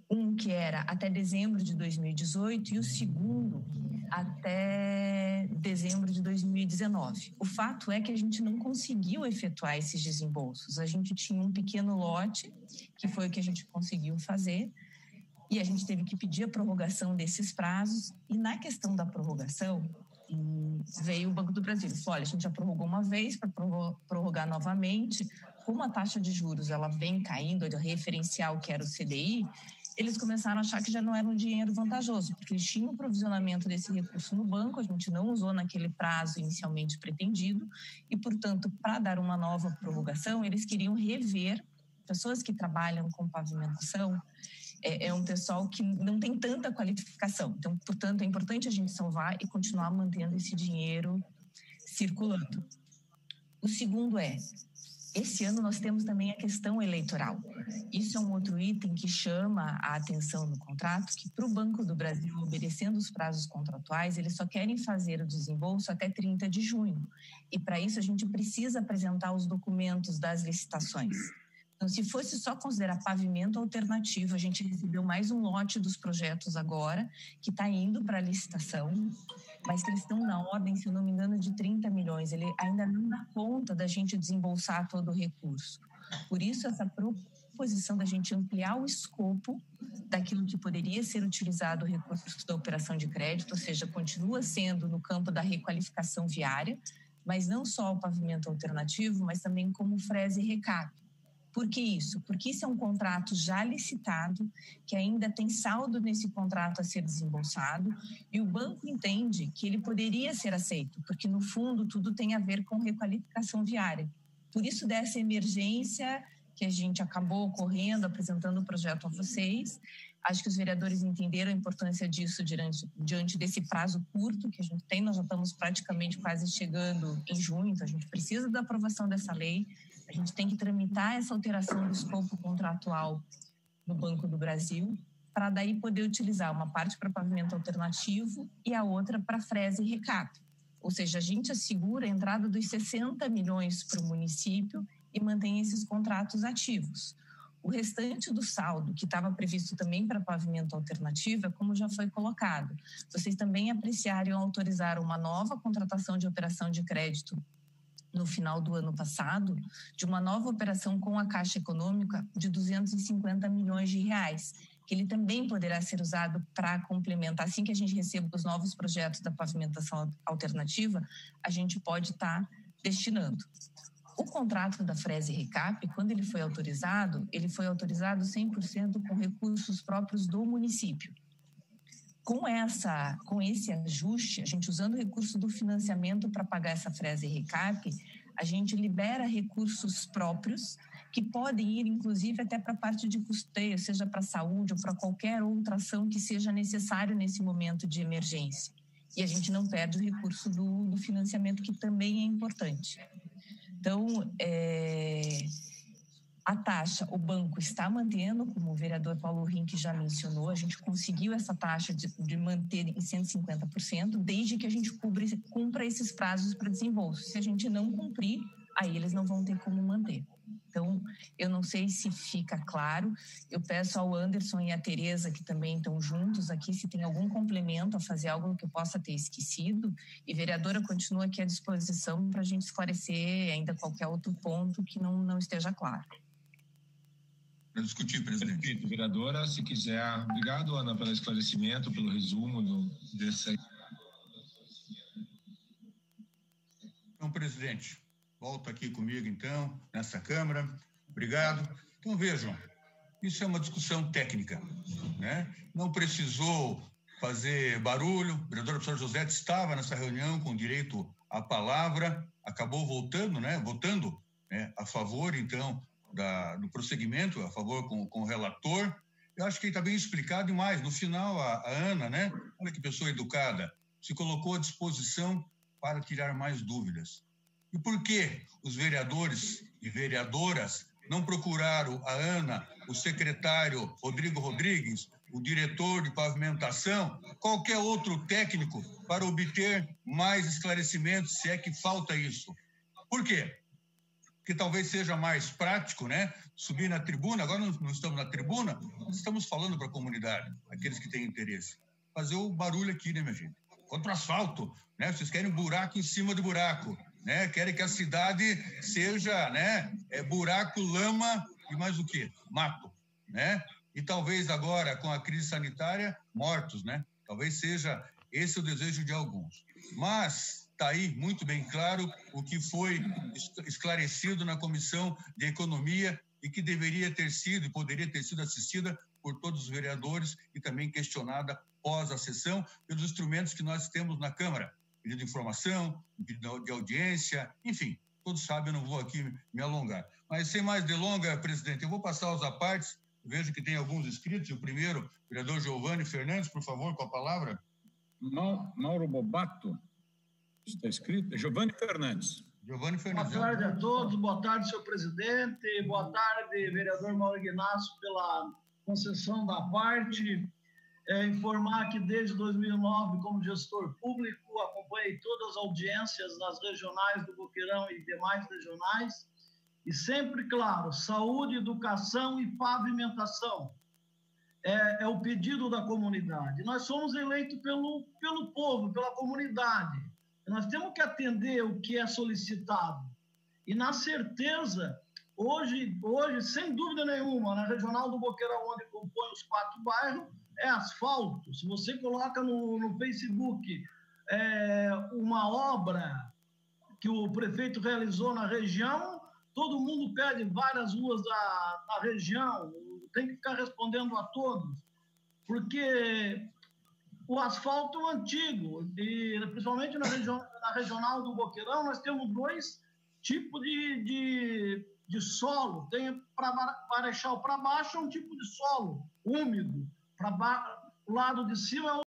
Um que era até dezembro de 2018 e o segundo até dezembro de 2019. O fato é que a gente não conseguiu efetuar esses desembolsos. A gente tinha um pequeno lote, que foi o que a gente conseguiu fazer, e a gente teve que pedir a prorrogação desses prazos. E na questão da prorrogação, veio o Banco do Brasil. Ele falou, olha, a gente já prorrogou uma vez, para prorrogar novamente, como a taxa de juros ela vem caindo, o referencial que era o CDI, eles começaram a achar que já não era um dinheiro vantajoso, porque eles tinham o provisionamento desse recurso no banco, a gente não usou naquele prazo inicialmente pretendido, e, portanto, para dar uma nova prorrogação, eles queriam rever pessoas que trabalham com pavimentação, é um pessoal que não tem tanta qualificação. Então, portanto, é importante a gente salvar e continuar mantendo esse dinheiro circulando. O segundo esse ano nós temos também a questão eleitoral. Isso é um outro item que chama a atenção no contrato, que para o Banco do Brasil, obedecendo os prazos contratuais, eles só querem fazer o desembolso até 30 de junho. E para isso a gente precisa apresentar os documentos das licitações. Então, se fosse só considerar pavimento alternativo, a gente recebeu mais um lote dos projetos agora, que está indo para a licitação, mas que eles estão na ordem, se eu não me engano, de 30 milhões. Ele ainda não dá conta da gente desembolsar todo o recurso. Por isso, essa proposição da gente ampliar o escopo daquilo que poderia ser utilizado o recurso da operação de crédito, ou seja, continua sendo no campo da requalificação viária, mas não só o pavimento alternativo, mas também como frese e recap. Por que isso? Porque isso é um contrato já licitado, que ainda tem saldo nesse contrato a ser desembolsado, e o banco entende que ele poderia ser aceito, porque no fundo tudo tem a ver com requalificação viária. Por isso dessa emergência que a gente acabou correndo, apresentando o projeto a vocês. Acho que os vereadores entenderam a importância disso diante desse prazo curto que a gente tem. Nós já estamos praticamente quase chegando em junho, então a gente precisa da aprovação dessa lei. A gente tem que tramitar essa alteração do escopo contratual no Banco do Brasil, para daí poder utilizar uma parte para pavimento alternativo e a outra para fresa e recap. Ou seja, a gente assegura a entrada dos 60 milhões para o município e mantém esses contratos ativos. O restante do saldo, que estava previsto também para pavimento alternativo, é como já foi colocado. Vocês também apreciaram e autorizaram uma nova contratação de operação de crédito no final do ano passado, de uma nova operação com a Caixa Econômica de 250 milhões de reais, que ele também poderá ser usado para complementar. Assim que a gente receba os novos projetos da pavimentação alternativa, a gente pode estar destinando. O contrato da Fresa e Recap, quando ele foi autorizado 100% com recursos próprios do município. Com esse ajuste, a gente usando o recurso do financiamento para pagar essa Fresa e Recap, a gente libera recursos próprios que podem ir, inclusive, até para a parte de custeio, seja para a saúde ou para qualquer outra ação que seja necessário nesse momento de emergência. E a gente não perde o recurso do financiamento, que também é importante. Então, a taxa, o banco está mantendo, como o vereador Paulo Rink já mencionou, a gente conseguiu essa taxa de manter em 150%, desde que a gente cumpra esses prazos para desembolso. Se a gente não cumprir, aí eles não vão ter como manter. Então, eu não sei se fica claro, eu peço ao Anderson e à Tereza, que também estão juntos aqui, se tem algum complemento a fazer, algo que eu possa ter esquecido, e vereadora, continua aqui à disposição para a gente esclarecer ainda qualquer outro ponto que não esteja claro. Para discutir, presidente. Perfeito, vereadora, se quiser. Obrigado, Ana, pelo esclarecimento, pelo resumo desse... Então, presidente, volta aqui comigo, então, nessa Câmara. Obrigado. Então, vejam, isso é uma discussão técnica, né? Não precisou fazer barulho. O vereador professor José estava nessa reunião com direito à palavra, acabou votando, né, a favor, então, do prosseguimento, a favor com o relator. Eu acho que está bem explicado, e mais, no final, a Ana, né, olha que pessoa educada, se colocou à disposição para tirar mais dúvidas. E por que os vereadores e vereadoras não procuraram a Ana, o secretário Rodrigo Rodrigues, o diretor de pavimentação, qualquer outro técnico, para obter mais esclarecimentos, se é que falta isso? Por quê? Porque talvez seja mais prático, né? Subir na tribuna, agora não estamos na tribuna, nós estamos falando para a comunidade, aqueles que têm interesse. Fazer o barulho aqui, né, minha gente? Contra o asfalto, né? Vocês querem buraco em cima de buraco, né? Querem que a cidade seja, né? Buraco, lama e mais o quê? Mato, né? E talvez agora, com a crise sanitária, mortos, né? Talvez seja esse o desejo de alguns. Mas está aí muito bem claro o que foi esclarecido na Comissão de Economia e que deveria ter sido e poderia ter sido assistida por todos os vereadores e também questionada pós a sessão pelos instrumentos que nós temos na Câmara. Pedido de informação, pedido de audiência, enfim, todos sabem, eu não vou aqui me alongar. Mas sem mais delonga, presidente, eu vou passar aos apartes. Vejo que tem alguns inscritos. O primeiro, vereador Giovanni Fernandes, por favor, com a palavra. Mauro Bobato. Está escrito? É Giovanni Fernandes. Giovanni Fernandes. Boa tarde a todos. Boa tarde, senhor presidente. Boa tarde, vereador Mauro Ignacio, pela concessão da parte. Informar que desde 2009, como gestor público, acompanhei todas as audiências nas regionais do Boqueirão e demais regionais. E sempre, claro, saúde, educação e pavimentação. É o pedido da comunidade. Nós somos eleitos pelo povo, pela comunidade. Nós temos que atender o que é solicitado. E, na certeza, hoje sem dúvida nenhuma, na regional do Boqueirão, onde compõe os 4 bairros, é asfalto. Se você coloca no Facebook uma obra que o prefeito realizou na região, todo mundo pede várias ruas da região, tem que ficar respondendo a todos, porque o asfalto antigo, e principalmente na regional do Boqueirão, nós temos 2 tipos de de solo. Tem para Marechal para baixo é um tipo de solo úmido, para o lado de cima é